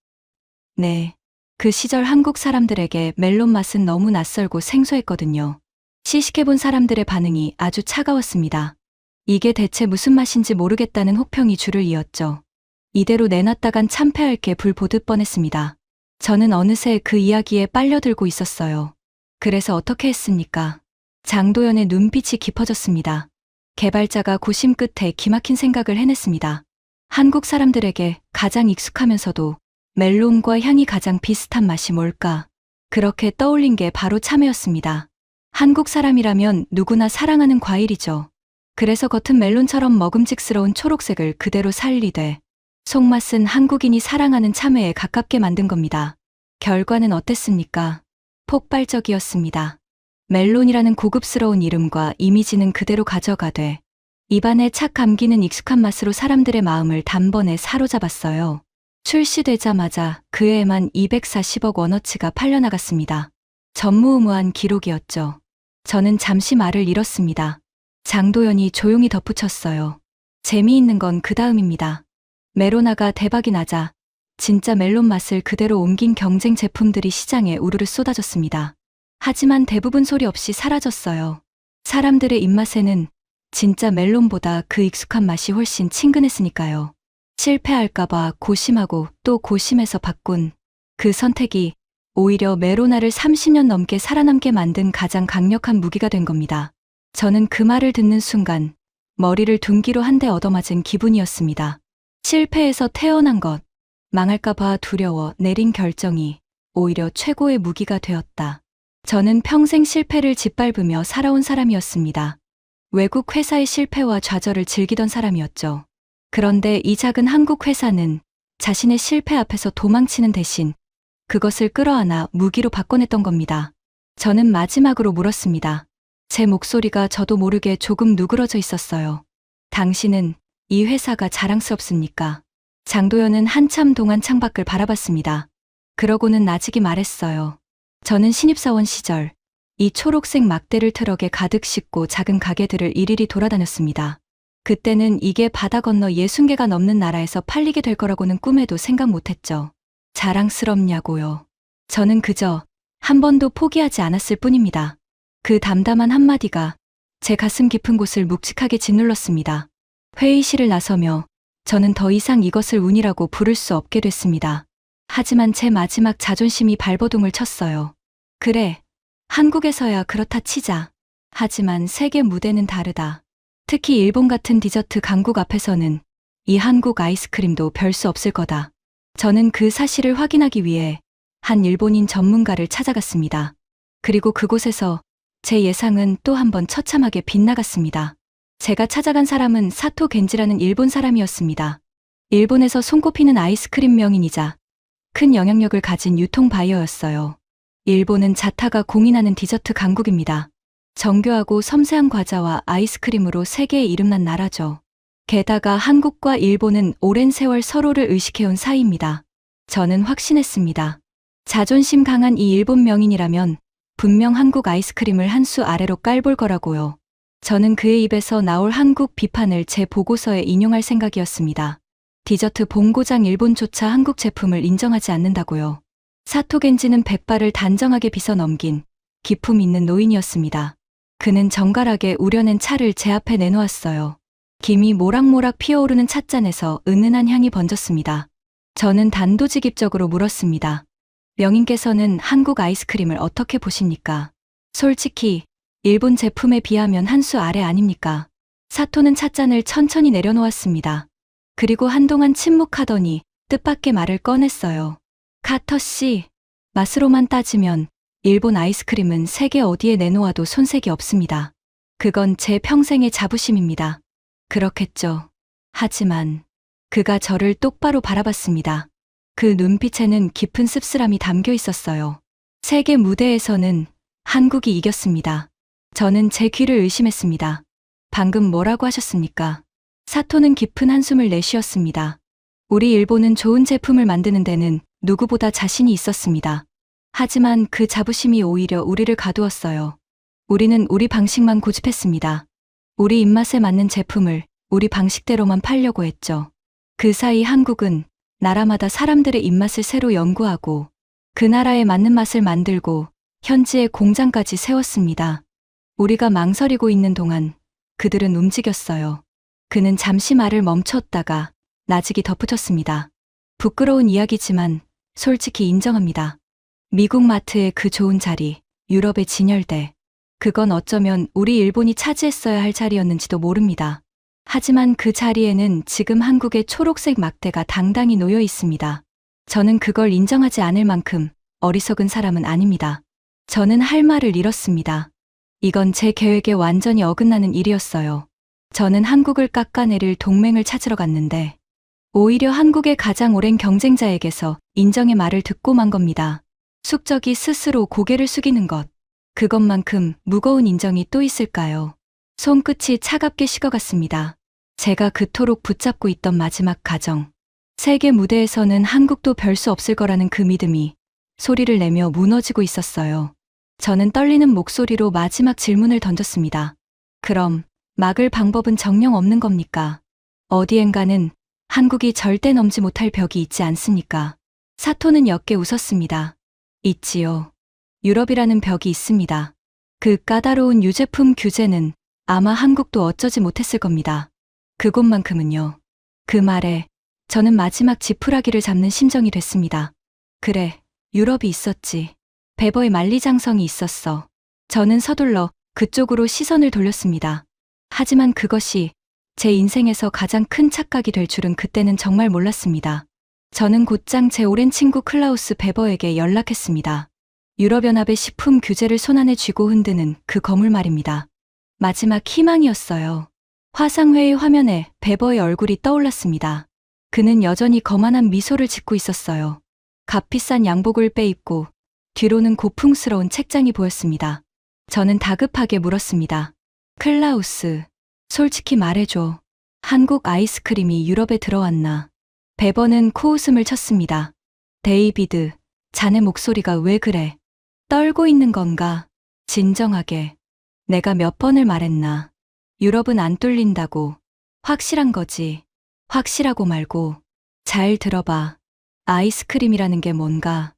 네. 그 시절 한국 사람들에게 멜론 맛은 너무 낯설고 생소했거든요. 시식해본 사람들의 반응이 아주 차가웠습니다. 이게 대체 무슨 맛인지 모르겠다는 혹평이 줄을 이었죠. 이대로 내놨다간 참패할 게 불 보듯 뻔했습니다. 저는 어느새 그 이야기에 빨려들고 있었어요. 그래서 어떻게 했습니까? 장도연의 눈빛이 깊어졌습니다. 개발자가 고심 끝에 기막힌 생각을 해냈습니다. 한국 사람들에게 가장 익숙하면서도 멜론과 향이 가장 비슷한 맛이 뭘까? 그렇게 떠올린 게 바로 참외였습니다. 한국 사람이라면 누구나 사랑하는 과일이죠. 그래서 겉은 멜론처럼 먹음직스러운 초록색을 그대로 살리되 속맛은 한국인이 사랑하는 참외에 가깝게 만든 겁니다. 결과는 어땠습니까? 폭발적이었습니다. 멜론이라는 고급스러운 이름과 이미지는 그대로 가져가되 입안에 착 감기는 익숙한 맛으로 사람들의 마음을 단번에 사로잡았어요. 출시되자마자 그 해에만 240억 원어치가 팔려나갔습니다. 전무후무한 기록이었죠. 저는 잠시 말을 잃었습니다. 장도연이 조용히 덧붙였어요. 재미있는 건 그 다음입니다. 메로나가 대박이 나자 진짜 멜론 맛을 그대로 옮긴 경쟁 제품들이 시장에 우르르 쏟아졌습니다. 하지만 대부분 소리 없이 사라졌어요. 사람들의 입맛에는 진짜 멜론보다 그 익숙한 맛이 훨씬 친근했으니까요. 실패할까봐 고심하고 또 고심해서 바꾼 그 선택이 오히려 메로나를 30년 넘게 살아남게 만든 가장 강력한 무기가 된 겁니다. 저는 그 말을 듣는 순간 머리를 둔기로 한 대 얻어맞은 기분이었습니다. 실패해서 태어난 것, 망할까봐 두려워 내린 결정이 오히려 최고의 무기가 되었다. 저는 평생 실패를 짓밟으며 살아온 사람이었습니다. 외국 회사의 실패와 좌절을 즐기던 사람이었죠. 그런데 이 작은 한국 회사는 자신의 실패 앞에서 도망치는 대신 그것을 끌어안아 무기로 바꿔냈던 겁니다. 저는 마지막으로 물었습니다. 제 목소리가 저도 모르게 조금 누그러져 있었어요. 당신은 이 회사가 자랑스럽습니까? 장도연은 한참 동안 창밖을 바라봤습니다. 그러고는 나직이 말했어요. 저는 신입사원 시절 이 초록색 막대를 트럭에 가득 싣고 작은 가게들을 일일이 돌아다녔습니다. 그때는 이게 바다 건너 60개가 넘는 나라에서 팔리게 될 거라고는 꿈에도 생각 못했죠. 자랑스럽냐고요. 저는 그저 한 번도 포기하지 않았을 뿐입니다. 그 담담한 한마디가 제 가슴 깊은 곳을 묵직하게 짓눌렀습니다. 회의실을 나서며 저는 더 이상 이것을 운이라고 부를 수 없게 됐습니다. 하지만 제 마지막 자존심이 발버둥을 쳤어요. 그래, 한국에서야 그렇다 치자. 하지만 세계 무대는 다르다. 특히 일본 같은 디저트 강국 앞에서는 이 한국 아이스크림도 별 수 없을 거다. 저는 그 사실을 확인하기 위해 한 일본인 전문가를 찾아갔습니다. 그리고 그곳에서 제 예상은 또 한 번 처참하게 빗나갔습니다. 제가 찾아간 사람은 사토 겐지라는 일본 사람이었습니다. 일본에서 손꼽히는 아이스크림 명인이자 큰 영향력을 가진 유통 바이어였어요. 일본은 자타가 공인하는 디저트 강국입니다. 정교하고 섬세한 과자와 아이스크림으로 세계에 이름난 나라죠. 게다가 한국과 일본은 오랜 세월 서로를 의식해온 사이입니다. 저는 확신했습니다. 자존심 강한 이 일본 명인이라면 분명 한국 아이스크림을 한 수 아래로 깔볼 거라고요. 저는 그의 입에서 나올 한국 비판을 제 보고서에 인용할 생각이었습니다. 디저트 본고장 일본조차 한국 제품을 인정하지 않는다고요. 사토 겐지는 백발을 단정하게 빗어 넘긴 기품 있는 노인이었습니다. 그는 정갈하게 우려낸 차를 제 앞에 내놓았어요. 김이 모락모락 피어오르는 찻잔에서 은은한 향이 번졌습니다. 저는 단도직입적으로 물었습니다. 명인께서는 한국 아이스크림을 어떻게 보십니까? 솔직히 일본 제품에 비하면 한 수 아래 아닙니까? 사토는 찻잔을 천천히 내려놓았습니다. 그리고 한동안 침묵하더니 뜻밖의 말을 꺼냈어요. 카터 씨, 맛으로만 따지면 일본 아이스크림은 세계 어디에 내놓아도 손색이 없습니다. 그건 제 평생의 자부심입니다. 그렇겠죠. 하지만 그가 저를 똑바로 바라봤습니다. 그 눈빛에는 깊은 씁쓸함이 담겨 있었어요. 세계 무대에서는 한국이 이겼습니다. 저는 제 귀를 의심했습니다. 방금 뭐라고 하셨습니까? 사토는 깊은 한숨을 내쉬었습니다. 우리 일본은 좋은 제품을 만드는 데는 누구보다 자신이 있었습니다. 하지만 그 자부심이 오히려 우리를 가두었어요. 우리는 우리 방식만 고집했습니다. 우리 입맛에 맞는 제품을 우리 방식대로만 팔려고 했죠. 그 사이 한국은 나라마다 사람들의 입맛을 새로 연구하고 그 나라에 맞는 맛을 만들고 현지에 공장까지 세웠습니다. 우리가 망설이고 있는 동안 그들은 움직였어요. 그는 잠시 말을 멈췄다가 나직이 덧붙였습니다. 부끄러운 이야기지만 솔직히 인정합니다. 미국 마트의 그 좋은 자리, 유럽의 진열대. 그건 어쩌면 우리 일본이 차지했어야 할 자리였는지도 모릅니다. 하지만 그 자리에는 지금 한국의 초록색 막대가 당당히 놓여 있습니다. 저는 그걸 인정하지 않을 만큼 어리석은 사람은 아닙니다. 저는 할 말을 잃었습니다. 이건 제 계획에 완전히 어긋나는 일이었어요. 저는 한국을 깎아내릴 동맹을 찾으러 갔는데 오히려 한국의 가장 오랜 경쟁자에게서 인정의 말을 듣고 만 겁니다. 숙적이 스스로 고개를 숙이는 것. 그것만큼 무거운 인정이 또 있을까요? 손끝이 차갑게 식어갔습니다. 제가 그토록 붙잡고 있던 마지막 가정. 세계 무대에서는 한국도 별 수 없을 거라는 그 믿음이 소리를 내며 무너지고 있었어요. 저는 떨리는 목소리로 마지막 질문을 던졌습니다. 그럼 막을 방법은 정령 없는 겁니까? 어디엔가는 한국이 절대 넘지 못할 벽이 있지 않습니까? 사토는 옅게 웃었습니다. 있지요. 유럽이라는 벽이 있습니다. 그 까다로운 유제품 규제는 아마 한국도 어쩌지 못했을 겁니다. 그곳만큼은요. 그 말에 저는 마지막 지푸라기를 잡는 심정이 됐습니다. 그래, 유럽이 있었지. 베버의 만리장성이 있었어. 저는 서둘러 그쪽으로 시선을 돌렸습니다. 하지만 그것이 제 인생에서 가장 큰 착각이 될 줄은 그때는 정말 몰랐습니다. 저는 곧장 제 오랜 친구 클라우스 베버에게 연락했습니다. 유럽연합의 식품 규제를 손안에 쥐고 흔드는 그 거물 말입니다. 마지막 희망이었어요. 화상회의 화면에 베버의 얼굴이 떠올랐습니다. 그는 여전히 거만한 미소를 짓고 있었어요. 값비싼 양복을 빼입고 뒤로는 고풍스러운 책장이 보였습니다. 저는 다급하게 물었습니다. 클라우스, 솔직히 말해줘. 한국 아이스크림이 유럽에 들어왔나? 베버는 코웃음을 쳤습니다. 데이비드, 자네 목소리가 왜 그래? 떨고 있는 건가? 진정하게. 내가 몇 번을 말했나? 유럽은 안 뚫린다고. 확실한 거지. 확실하고 말고. 잘 들어봐. 아이스크림이라는 게 뭔가?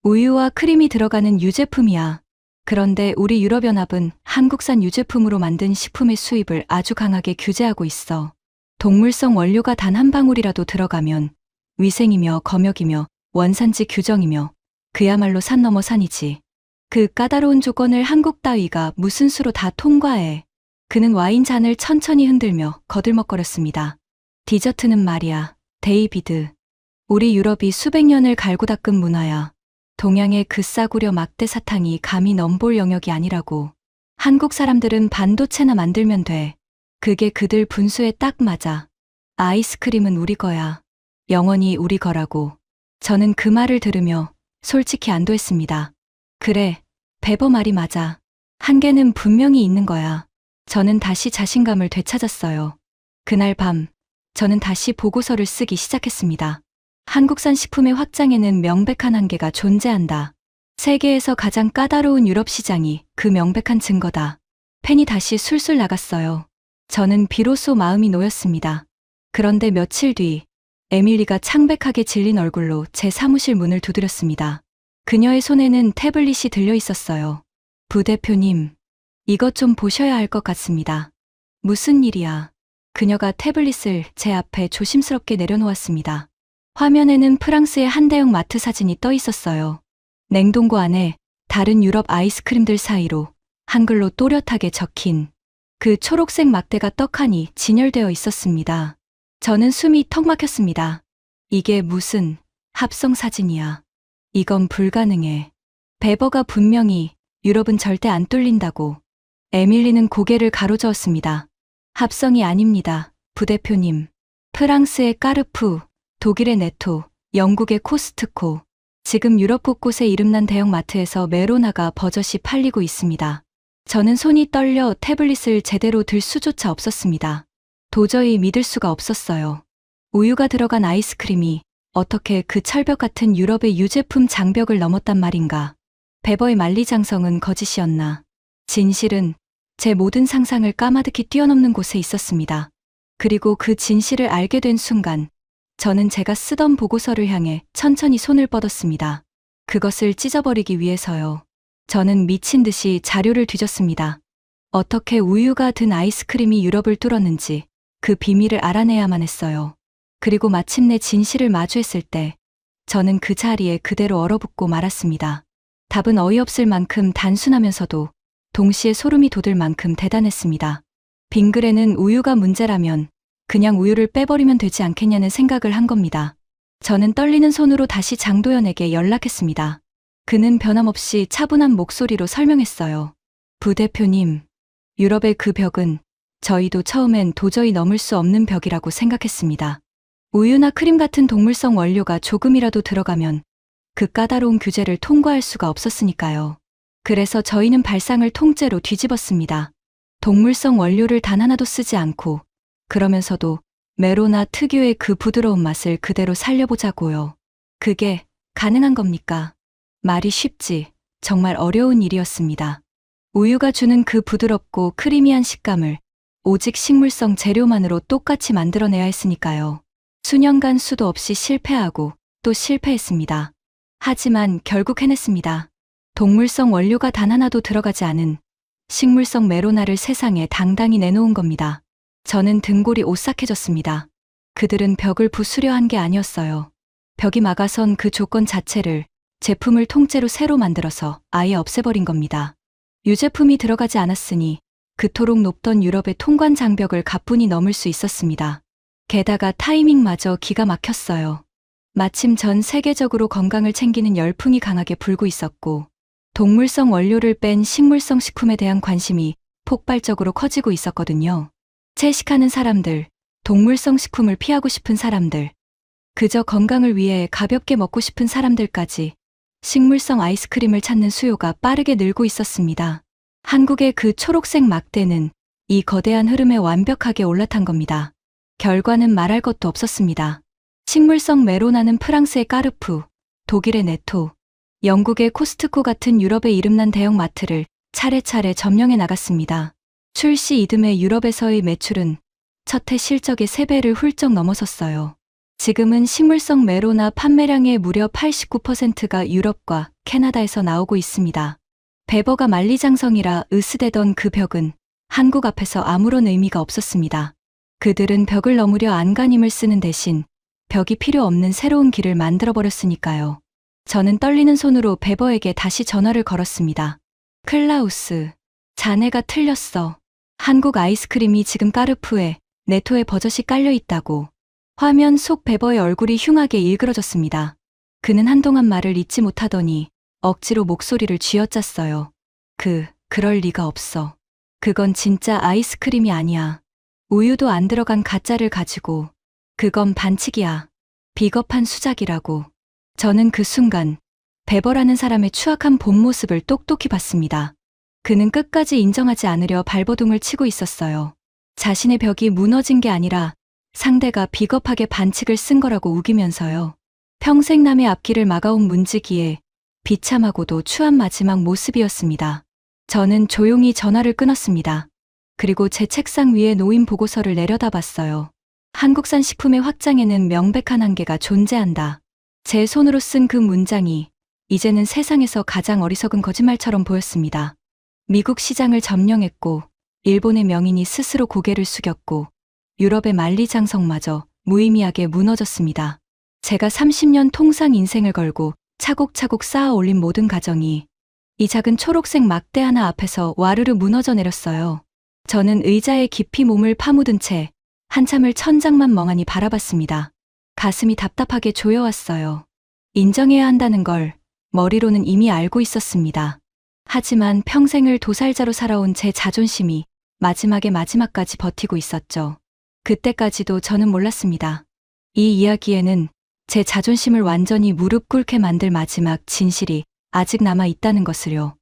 우유와 크림이 들어가는 유제품이야. 그런데 우리 유럽연합은 한국산 유제품으로 만든 식품의 수입을 아주 강하게 규제하고 있어. 동물성 원료가 단 한 방울이라도 들어가면 위생이며 검역이며 원산지 규정이며 그야말로 산 넘어 산이지. 그 까다로운 조건을 한국 따위가 무슨 수로 다 통과해. 그는 와인 잔을 천천히 흔들며 거들먹거렸습니다. 디저트는 말이야, 데이비드. 우리 유럽이 수백 년을 갈고 닦은 문화야. 동양의 그 싸구려 막대 사탕이 감히 넘볼 영역이 아니라고. 한국 사람들은 반도체나 만들면 돼. 그게 그들 분수에 딱 맞아. 아이스크림은 우리 거야. 영원히 우리 거라고. 저는 그 말을 들으며 솔직히 안도했습니다. 그래, 베버 말이 맞아. 한계는 분명히 있는 거야. 저는 다시 자신감을 되찾았어요. 그날 밤, 저는 다시 보고서를 쓰기 시작했습니다. 한국산 식품의 확장에는 명백한 한계가 존재한다. 세계에서 가장 까다로운 유럽 시장이 그 명백한 증거다. 펜이 다시 술술 나갔어요. 저는 비로소 마음이 놓였습니다. 그런데 며칠 뒤, 에밀리가 창백하게 질린 얼굴로 제 사무실 문을 두드렸습니다. 그녀의 손에는 태블릿이 들려 있었어요. 부대표님, 이것 좀 보셔야 할 것 같습니다. 무슨 일이야? 그녀가 태블릿을 제 앞에 조심스럽게 내려놓았습니다. 화면에는 프랑스의 한 대형 마트 사진이 떠 있었어요. 냉동고 안에 다른 유럽 아이스크림들 사이로 한글로 또렷하게 적힌 그 초록색 막대가 떡하니 진열되어 있었습니다. 저는 숨이 턱 막혔습니다. 이게 무슨 합성 사진이야. 이건 불가능해. 베버가 분명히 유럽은 절대 안 뚫린다고. 에밀리는 고개를 가로저었습니다. 합성이 아닙니다, 부대표님. 프랑스의 까르푸, 독일의 네토, 영국의 코스트코, 지금 유럽 곳곳에 이름난 대형 마트에서 메로나가 버젓이 팔리고 있습니다. 저는 손이 떨려 태블릿을 제대로 들 수조차 없었습니다. 도저히 믿을 수가 없었어요. 우유가 들어간 아이스크림이 어떻게 그 철벽 같은 유럽의 유제품 장벽을 넘었단 말인가. 베버의 만리장성은 거짓이었나. 진실은 제 모든 상상을 까마득히 뛰어넘는 곳에 있었습니다. 그리고 그 진실을 알게 된 순간, 저는 제가 쓰던 보고서를 향해 천천히 손을 뻗었습니다. 그것을 찢어버리기 위해서요. 저는 미친 듯이 자료를 뒤졌습니다. 어떻게 우유가 든 아이스크림이 유럽을 뚫었는지 그 비밀을 알아내야만 했어요. 그리고 마침내 진실을 마주했을 때 저는 그 자리에 그대로 얼어붙고 말았습니다. 답은 어이없을 만큼 단순하면서도 동시에 소름이 돋을 만큼 대단했습니다. 빙그레는 우유가 문제라면 그냥 우유를 빼버리면 되지 않겠냐는 생각을 한 겁니다. 저는 떨리는 손으로 다시 장도연에게 연락했습니다. 그는 변함없이 차분한 목소리로 설명했어요. 부대표님, 유럽의 그 벽은 저희도 처음엔 도저히 넘을 수 없는 벽이라고 생각했습니다. 우유나 크림 같은 동물성 원료가 조금이라도 들어가면 그 까다로운 규제를 통과할 수가 없었으니까요. 그래서 저희는 발상을 통째로 뒤집었습니다. 동물성 원료를 단 하나도 쓰지 않고 그러면서도 메로나 특유의 그 부드러운 맛을 그대로 살려보자고요. 그게 가능한 겁니까? 말이 쉽지 정말 어려운 일이었습니다. 우유가 주는 그 부드럽고 크리미한 식감을 오직 식물성 재료만으로 똑같이 만들어내야 했으니까요. 수년간 수도 없이 실패하고 또 실패했습니다. 하지만 결국 해냈습니다. 동물성 원료가 단 하나도 들어가지 않은 식물성 메로나를 세상에 당당히 내놓은 겁니다. 저는 등골이 오싹해졌습니다. 그들은 벽을 부수려 한 게 아니었어요. 벽이 막아선 그 조건 자체를 제품을 통째로 새로 만들어서 아예 없애버린 겁니다. 유제품이 들어가지 않았으니 그토록 높던 유럽의 통관 장벽을 가뿐히 넘을 수 있었습니다. 게다가 타이밍마저 기가 막혔어요. 마침 전 세계적으로 건강을 챙기는 열풍이 강하게 불고 있었고, 동물성 원료를 뺀 식물성 식품에 대한 관심이 폭발적으로 커지고 있었거든요. 채식하는 사람들, 동물성 식품을 피하고 싶은 사람들, 그저 건강을 위해 가볍게 먹고 싶은 사람들까지 식물성 아이스크림을 찾는 수요가 빠르게 늘고 있었습니다. 한국의 그 초록색 막대는 이 거대한 흐름에 완벽하게 올라탄 겁니다. 결과는 말할 것도 없었습니다. 식물성 메로나는 프랑스의 까르푸, 독일의 네토, 영국의 코스트코 같은 유럽의 이름난 대형 마트를 차례차례 점령해 나갔습니다. 출시 이듬해 유럽에서의 매출은 첫 해 실적의 3배를 훌쩍 넘어섰어요. 지금은 식물성 메로나 판매량의 무려 89%가 유럽과 캐나다에서 나오고 있습니다. 배버가 만리장성이라 으스대던 그 벽은 한국 앞에서 아무런 의미가 없었습니다. 그들은 벽을 넘으려 안간힘을 쓰는 대신 벽이 필요 없는 새로운 길을 만들어버렸으니까요. 저는 떨리는 손으로 배버에게 다시 전화를 걸었습니다. 클라우스, 자네가 틀렸어. 한국 아이스크림이 지금 까르푸에, 네토에 버젓이 깔려 있다고. 화면 속 배버의 얼굴이 흉하게 일그러졌습니다. 그는 한동안 말을 잇지 못하더니 억지로 목소리를 쥐어짰어요. 그럴 리가 없어. 그건 진짜 아이스크림이 아니야. 우유도 안 들어간 가짜를 가지고. 그건 반칙이야. 비겁한 수작이라고. 저는 그 순간 배버라는 사람의 추악한 본 모습을 똑똑히 봤습니다. 그는 끝까지 인정하지 않으려 발버둥을 치고 있었어요. 자신의 벽이 무너진 게 아니라 상대가 비겁하게 반칙을 쓴 거라고 우기면서요. 평생 남의 앞길을 막아온 문지기에 비참하고도 추한 마지막 모습이었습니다. 저는 조용히 전화를 끊었습니다. 그리고 제 책상 위에 놓인 보고서를 내려다봤어요. 한국산 식품의 확장에는 명백한 한계가 존재한다. 제 손으로 쓴 그 문장이 이제는 세상에서 가장 어리석은 거짓말처럼 보였습니다. 미국 시장을 점령했고, 일본의 명인이 스스로 고개를 숙였고, 유럽의 만리장성마저 무의미하게 무너졌습니다. 제가 30년 통상 인생을 걸고 차곡차곡 쌓아 올린 모든 가정이 이 작은 초록색 막대 하나 앞에서 와르르 무너져 내렸어요. 저는 의자에 깊이 몸을 파묻은 채 한참을 천장만 멍하니 바라봤습니다. 가슴이 답답하게 조여왔어요. 인정해야 한다는 걸 머리로는 이미 알고 있었습니다. 하지만 평생을 도살자로 살아온 제 자존심이 마지막에 마지막까지 버티고 있었죠. 그때까지도 저는 몰랐습니다. 이 이야기에는 제 자존심을 완전히 무릎 꿇게 만들 마지막 진실이 아직 남아 있다는 것을요.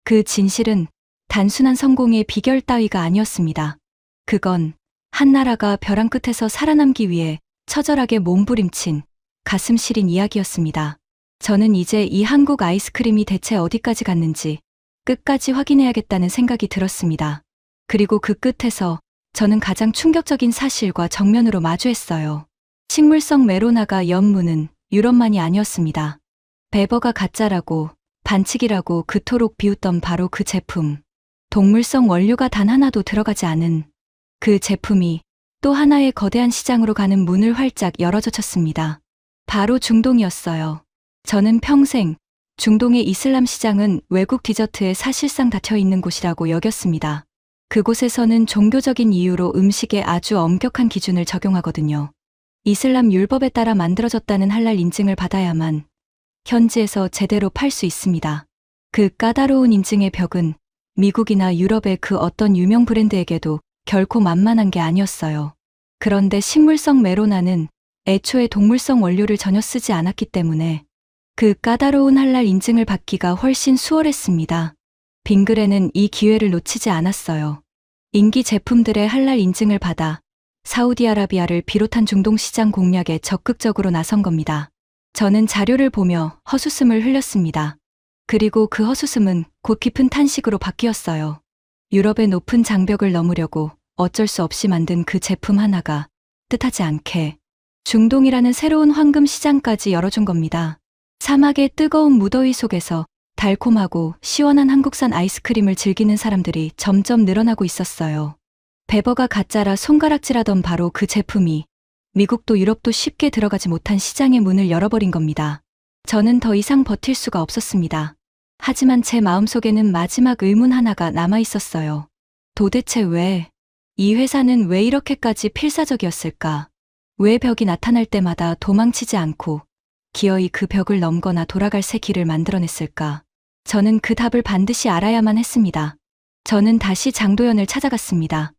그 진실은 단순한 성공의 비결 따위가 아니었습니다. 그건 한 나라가 벼랑 끝에서 살아남기 위해 처절하게 몸부림친 가슴 시린 이야기였습니다. 저는 이제 이 한국 아이스크림이 대체 어디까지 갔는지 끝까지 확인해야겠다는 생각이 들었습니다. 그리고 그 끝에서 저는 가장 충격적인 사실과 정면으로 마주했어요. 식물성 메로나가 연무는 유럽만이 아니었습니다. 배버가 가짜라고 반칙이라고 그토록 비웃던 바로 그 제품. 동물성 원료가 단 하나도 들어가지 않은 그 제품이 또 하나의 거대한 시장으로 가는 문을 활짝 열어젖혔습니다. 바로 중동이었어요. 저는 평생 중동의 이슬람 시장은 외국 디저트에 사실상 닫혀 있는 곳이라고 여겼습니다. 그곳에서는 종교적인 이유로 음식에 아주 엄격한 기준을 적용하거든요. 이슬람 율법에 따라 만들어졌다는 할랄 인증을 받아야만 현지에서 제대로 팔 수 있습니다. 그 까다로운 인증의 벽은 미국이나 유럽의 그 어떤 유명 브랜드에게도 결코 만만한 게 아니었어요. 그런데 식물성 메로나는 애초에 동물성 원료를 전혀 쓰지 않았기 때문에 그 까다로운 할랄 인증을 받기가 훨씬 수월했습니다. 빙그레는 이 기회를 놓치지 않았어요. 인기 제품들의 할랄 인증을 받아 사우디아라비아를 비롯한 중동 시장 공략에 적극적으로 나선 겁니다. 저는 자료를 보며 헛웃음을 흘렸습니다. 그리고 그 헛웃음은 곧 깊은 탄식으로 바뀌었어요. 유럽의 높은 장벽을 넘으려고 어쩔 수 없이 만든 그 제품 하나가 뜻하지 않게 중동이라는 새로운 황금 시장까지 열어준 겁니다. 사막의 뜨거운 무더위 속에서 달콤하고 시원한 한국산 아이스크림을 즐기는 사람들이 점점 늘어나고 있었어요. 배버가 가짜라 손가락질하던 바로 그 제품이 미국도 유럽도 쉽게 들어가지 못한 시장의 문을 열어버린 겁니다. 저는 더 이상 버틸 수가 없었습니다. 하지만 제 마음속에는 마지막 의문 하나가 남아 있었어요. 도대체 왜, 이 회사는 왜 이렇게까지 필사적이었을까? 왜 벽이 나타날 때마다 도망치지 않고 기어이 그 벽을 넘거나 돌아갈 새 길을 만들어냈을까? 저는 그 답을 반드시 알아야만 했습니다. 저는 다시 장도연을 찾아갔습니다.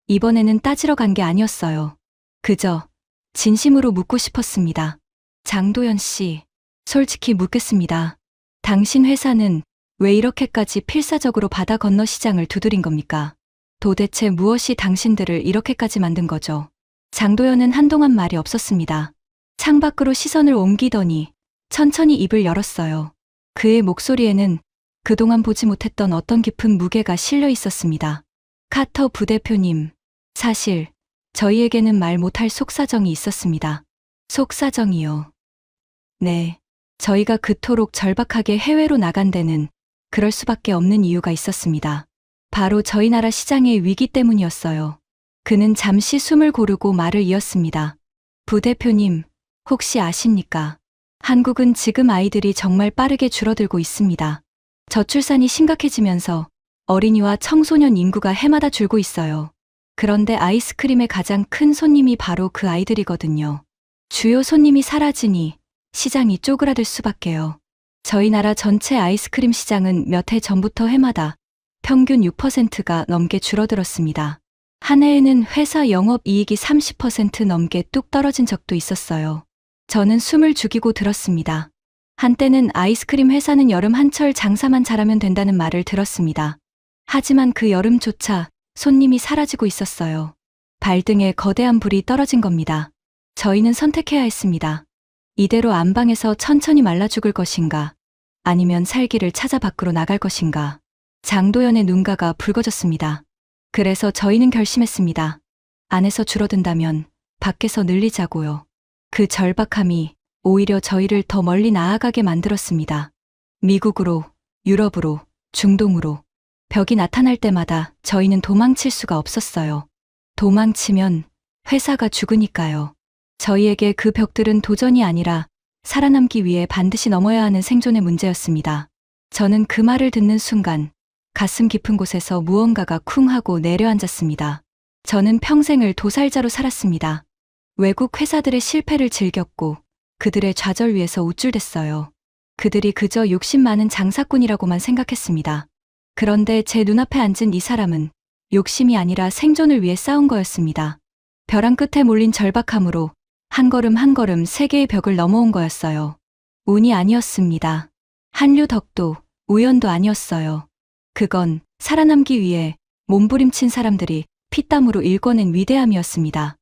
이번에는 따지러 간 게 아니었어요. 그저 진심으로 묻고 싶었습니다. 장도연 씨, 솔직히 묻겠습니다. 당신 회사는 왜 이렇게까지 필사적으로 바다 건너 시장을 두드린 겁니까? 도대체 무엇이 당신들을 이렇게까지 만든 거죠? 장도연은 한동안 말이 없었습니다. 창밖으로 시선을 옮기더니 천천히 입을 열었어요. 그의 목소리에는 그동안 보지 못했던 어떤 깊은 무게가 실려 있었습니다. 카터 부대표님, 사실 저희에게는 말 못할 속사정이 있었습니다. 속사정이요. 네, 저희가 그토록 절박하게 해외로 나간 데는 그럴 수밖에 없는 이유가 있었습니다. 바로 저희 나라 시장의 위기 때문이었어요. 그는 잠시 숨을 고르고 말을 이었습니다. 부대표님, 혹시 아십니까? 한국은 지금 아이들이 정말 빠르게 줄어들고 있습니다. 저출산이 심각해지면서 어린이와 청소년 인구가 해마다 줄고 있어요. 그런데 아이스크림의 가장 큰 손님이 바로 그 아이들이거든요. 주요 손님이 사라지니 시장이 쪼그라들 수밖에요. 저희 나라 전체 아이스크림 시장은 몇 해 전부터 해마다 평균 6%가 넘게 줄어들었습니다. 한 해에는 회사 영업이익이 30% 넘게 뚝 떨어진 적도 있었어요. 저는 숨을 죽이고 들었습니다. 한때는 아이스크림 회사는 여름 한철 장사만 잘하면 된다는 말을 들었습니다. 하지만 그 여름조차 손님이 사라지고 있었어요. 발등에 거대한 불이 떨어진 겁니다. 저희는 선택해야 했습니다. 이대로 안방에서 천천히 말라 죽을 것인가, 아니면 살기를 찾아 밖으로 나갈 것인가. 장도연의 눈가가 붉어졌습니다. 그래서 저희는 결심했습니다. 안에서 줄어든다면 밖에서 늘리자고요. 그 절박함이 오히려 저희를 더 멀리 나아가게 만들었습니다. 미국으로, 유럽으로, 중동으로 벽이 나타날 때마다 저희는 도망칠 수가 없었어요. 도망치면 회사가 죽으니까요. 저희에게 그 벽들은 도전이 아니라 살아남기 위해 반드시 넘어야 하는 생존의 문제였습니다. 저는 그 말을 듣는 순간 가슴 깊은 곳에서 무언가가 쿵 하고 내려앉았습니다. 저는 평생을 도살자로 살았습니다. 외국 회사들의 실패를 즐겼고 그들의 좌절 위에서 우쭐댔어요. 그들이 그저 욕심 많은 장사꾼이라고만 생각했습니다. 그런데 제 눈앞에 앉은 이 사람은 욕심이 아니라 생존을 위해 싸운 거였습니다. 벼랑 끝에 몰린 절박함으로 한 걸음 한 걸음 세계의 벽을 넘어온 거였어요. 운이 아니었습니다. 한류 덕도, 우연도 아니었어요. 그건 살아남기 위해 몸부림친 사람들이 피땀으로 일궈낸 위대함이었습니다.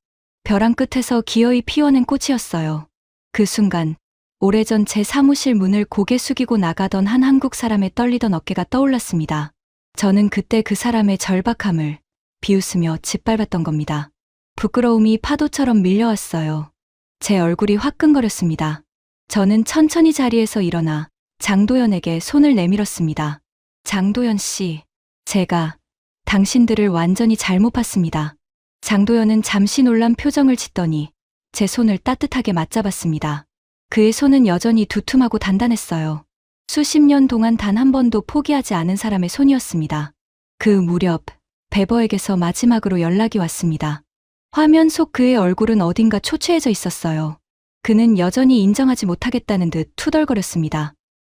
벼랑 끝에서 기어이 피워낸 꽃이었어요. 그 순간 오래전 제 사무실 문을 고개 숙이고 나가던 한 한국 사람의 떨리던 어깨가 떠올랐습니다. 저는 그때 그 사람의 절박함을 비웃으며 짓밟았던 겁니다. 부끄러움이 파도처럼 밀려왔어요. 제 얼굴이 화끈거렸습니다. 저는 천천히 자리에서 일어나 장도연에게 손을 내밀었습니다. 장도연 씨, 제가 당신들을 완전히 잘못 봤습니다. 장도연은 잠시 놀란 표정을 짓더니 제 손을 따뜻하게 맞잡았습니다. 그의 손은 여전히 두툼하고 단단했어요. 수십 년 동안 단 한 번도 포기하지 않은 사람의 손이었습니다. 그 무렵 베버에게서 마지막으로 연락이 왔습니다. 화면 속 그의 얼굴은 어딘가 초췌해져 있었어요. 그는 여전히 인정하지 못하겠다는 듯 투덜거렸습니다.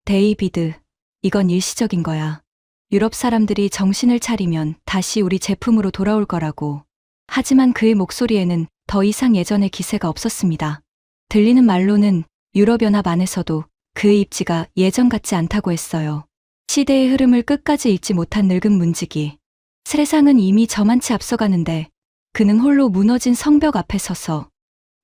데이비드, 이건 일시적인 거야. 유럽 사람들이 정신을 차리면 다시 우리 제품으로 돌아올 거라고. 하지만 그의 목소리에는 더 이상 예전의 기세가 없었습니다. 들리는 말로는 유럽연합 안에서도 그의 입지가 예전 같지 않다고 했어요. 시대의 흐름을 끝까지 읽지 못한 늙은 문지기. 세상은 이미 저만치 앞서가는데 그는 홀로 무너진 성벽 앞에 서서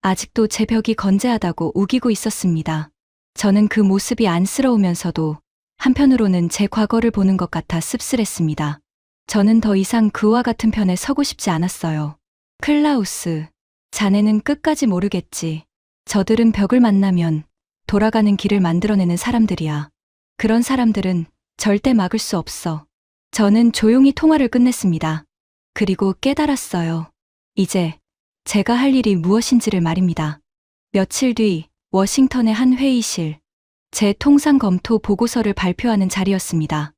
아직도 제 벽이 건재하다고 우기고 있었습니다. 저는 그 모습이 안쓰러우면서도 한편으로는 제 과거를 보는 것 같아 씁쓸했습니다. 저는 더 이상 그와 같은 편에 서고 싶지 않았어요. 클라우스, 자네는 끝까지 모르겠지. 저들은 벽을 만나면 돌아가는 길을 만들어내는 사람들이야. 그런 사람들은 절대 막을 수 없어. 저는 조용히 통화를 끝냈습니다. 그리고 깨달았어요. 이제 제가 할 일이 무엇인지를 말입니다. 며칠 뒤 워싱턴의 한 회의실, 제 통상 검토 보고서를 발표하는 자리였습니다.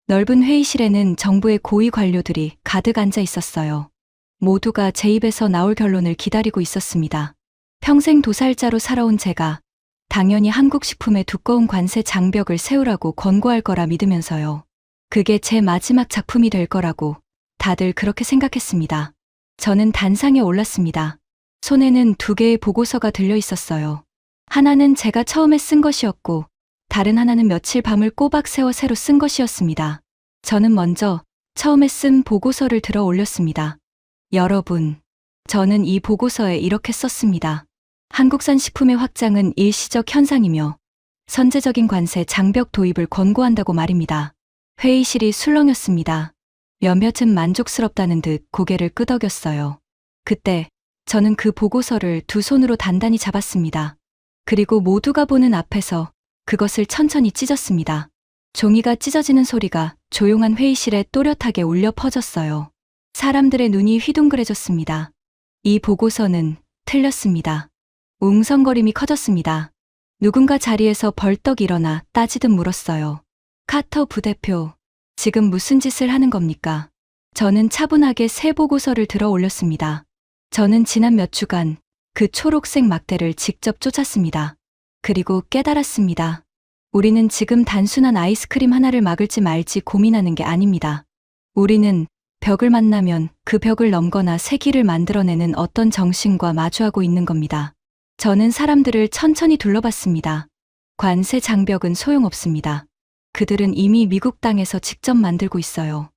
넓은 회의실에는 정부의 고위 관료들이 가득 앉아 있었어요. 모두가 제 입에서 나올 결론을 기다리고 있었습니다. 평생 도살자로 살아온 제가 당연히 한국 식품에 두꺼운 관세 장벽을 세우라고 권고할 거라 믿으면서요. 그게 제 마지막 작품이 될 거라고 다들 그렇게 생각했습니다. 저는 단상에 올랐습니다. 손에는 2개의 보고서가 들려 있었어요. 하나는 제가 처음에 쓴 것이었고 다른 하나는 며칠 밤을 꼬박 새워 새로 쓴 것이었습니다. 저는 먼저 처음에 쓴 보고서를 들어 올렸습니다. 여러분, 저는 이 보고서에 이렇게 썼습니다. 한국산 식품의 확장은 일시적 현상이며 선제적인 관세 장벽 도입을 권고한다고 말입니다. 회의실이 술렁였습니다. 몇몇은 만족스럽다는 듯 고개를 끄덕였어요. 그때 저는 그 보고서를 2 손으로 단단히 잡았습니다. 그리고 모두가 보는 앞에서 그것을 천천히 찢었습니다. 종이가 찢어지는 소리가 조용한 회의실에 또렷하게 울려 퍼졌어요. 사람들의 눈이 휘둥그레졌습니다. 이 보고서는 틀렸습니다. 웅성거림이 커졌습니다. 누군가 자리에서 벌떡 일어나 따지듯 물었어요. 카터 부대표, 지금 무슨 짓을 하는 겁니까? 저는 차분하게 새 보고서를 들어 올렸습니다. 저는 지난 몇 주간 그 초록색 막대를 직접 쫓았습니다. 그리고 깨달았습니다. 우리는 지금 단순한 아이스크림 하나를 막을지 말지 고민하는 게 아닙니다. 우리는 벽을 만나면 그 벽을 넘거나 새 길을 만들어내는 어떤 정신과 마주하고 있는 겁니다. 저는 사람들을 천천히 둘러봤습니다. 관세 장벽은 소용없습니다. 그들은 이미 미국 땅에서 직접 만들고 있어요.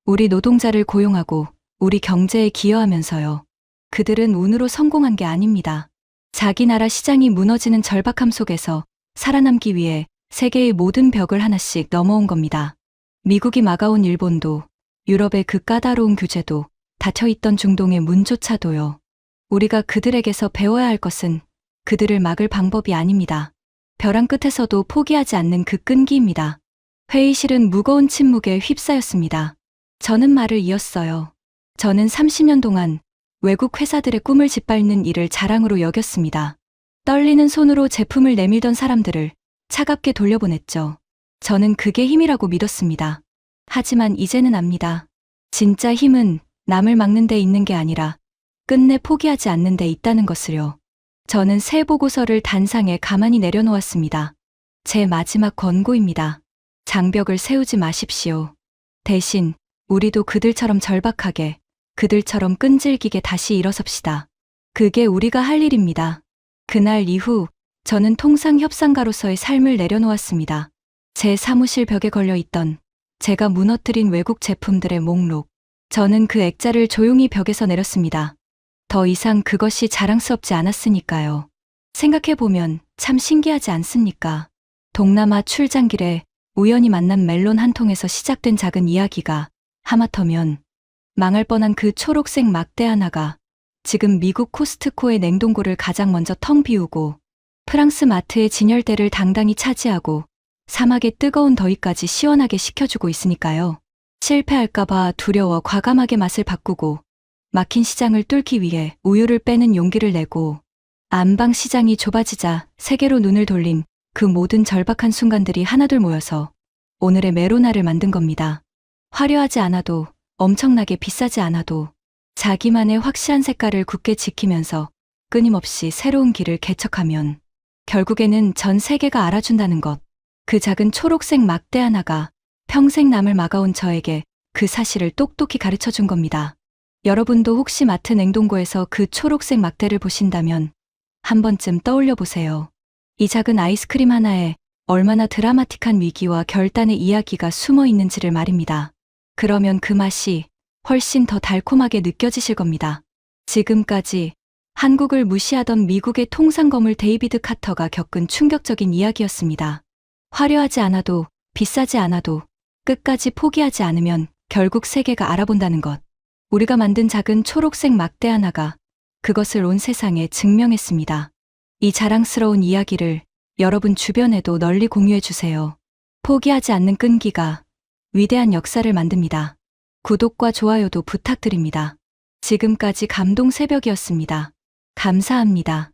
우리 노동자를 고용하고 우리 경제에 기여하면서요. 그들은 운으로 성공한 게 아닙니다. 자기 나라 시장이 무너지는 절박함 속에서 살아남기 위해 세계의 모든 벽을 하나씩 넘어온 겁니다. 미국이 막아온 일본도, 유럽의 그 까다로운 규제도, 닫혀있던 중동의 문조차도요. 우리가 그들에게서 배워야 할 것은 그들을 막을 방법이 아닙니다. 벼랑 끝에서도 포기하지 않는 그 끈기입니다. 회의실은 무거운 침묵에 휩싸였습니다. 저는 말을 이었어요. 저는 30년 동안 외국 회사들의 꿈을 짓밟는 일을 자랑으로 여겼습니다. 떨리는 손으로 제품을 내밀던 사람들을 차갑게 돌려보냈죠. 저는 그게 힘이라고 믿었습니다. 하지만 이제는 압니다. 진짜 힘은 남을 막는 데 있는 게 아니라 끝내 포기하지 않는 데 있다는 것을요. 저는 새 보고서를 단상에 가만히 내려놓았습니다. 제 마지막 권고입니다. 장벽을 세우지 마십시오. 대신 우리도 그들처럼 절박하게, 그들처럼 끈질기게 다시 일어섭시다. 그게 우리가 할 일입니다. 그날 이후 저는 통상협상가로서의 삶을 내려놓았습니다. 제 사무실 벽에 걸려있던 제가 무너뜨린 외국 제품들의 목록. 저는 그 액자를 조용히 벽에서 내렸습니다. 더 이상 그것이 자랑스럽지 않았으니까요. 생각해보면 참 신기하지 않습니까? 동남아 출장길에 우연히 만난 멜론 한 통에서 시작된 작은 이야기가 하마터면 망할 뻔한 그 초록색 막대 하나가 지금 미국 코스트코의 냉동고를 가장 먼저 텅 비우고 프랑스 마트의 진열대를 당당히 차지하고 사막의 뜨거운 더위까지 시원하게 식혀주고 있으니까요. 실패할까봐 두려워 과감하게 맛을 바꾸고 막힌 시장을 뚫기 위해 우유를 빼는 용기를 내고 안방 시장이 좁아지자 세계로 눈을 돌린 그 모든 절박한 순간들이 하나둘 모여서 오늘의 메로나를 만든 겁니다. 화려하지 않아도 엄청나게 비싸지 않아도 자기만의 확실한 색깔을 굳게 지키면서 끊임없이 새로운 길을 개척하면 결국에는 전 세계가 알아준다는 것. 그 작은 초록색 막대 하나가 평생 남을 막아온 저에게 그 사실을 똑똑히 가르쳐 준 겁니다. 여러분도 혹시 마트 냉동고에서 그 초록색 막대를 보신다면 한 번쯤 떠올려 보세요. 이 작은 아이스크림 하나에 얼마나 드라마틱한 위기와 결단의 이야기가 숨어 있는지를 말입니다. 그러면 그 맛이 훨씬 더 달콤하게 느껴지실 겁니다. 지금까지 한국을 무시하던 미국의 통상거물 데이비드 카터가 겪은 충격적인 이야기였습니다. 화려하지 않아도 비싸지 않아도 끝까지 포기하지 않으면 결국 세계가 알아본다는 것. 우리가 만든 작은 초록색 막대 하나가 그것을 온 세상에 증명했습니다. 이 자랑스러운 이야기를 여러분 주변에도 널리 공유해 주세요. 포기하지 않는 끈기가 위대한 역사를 만듭니다. 구독과 좋아요도 부탁드립니다. 지금까지 감동 새벽이었습니다. 감사합니다.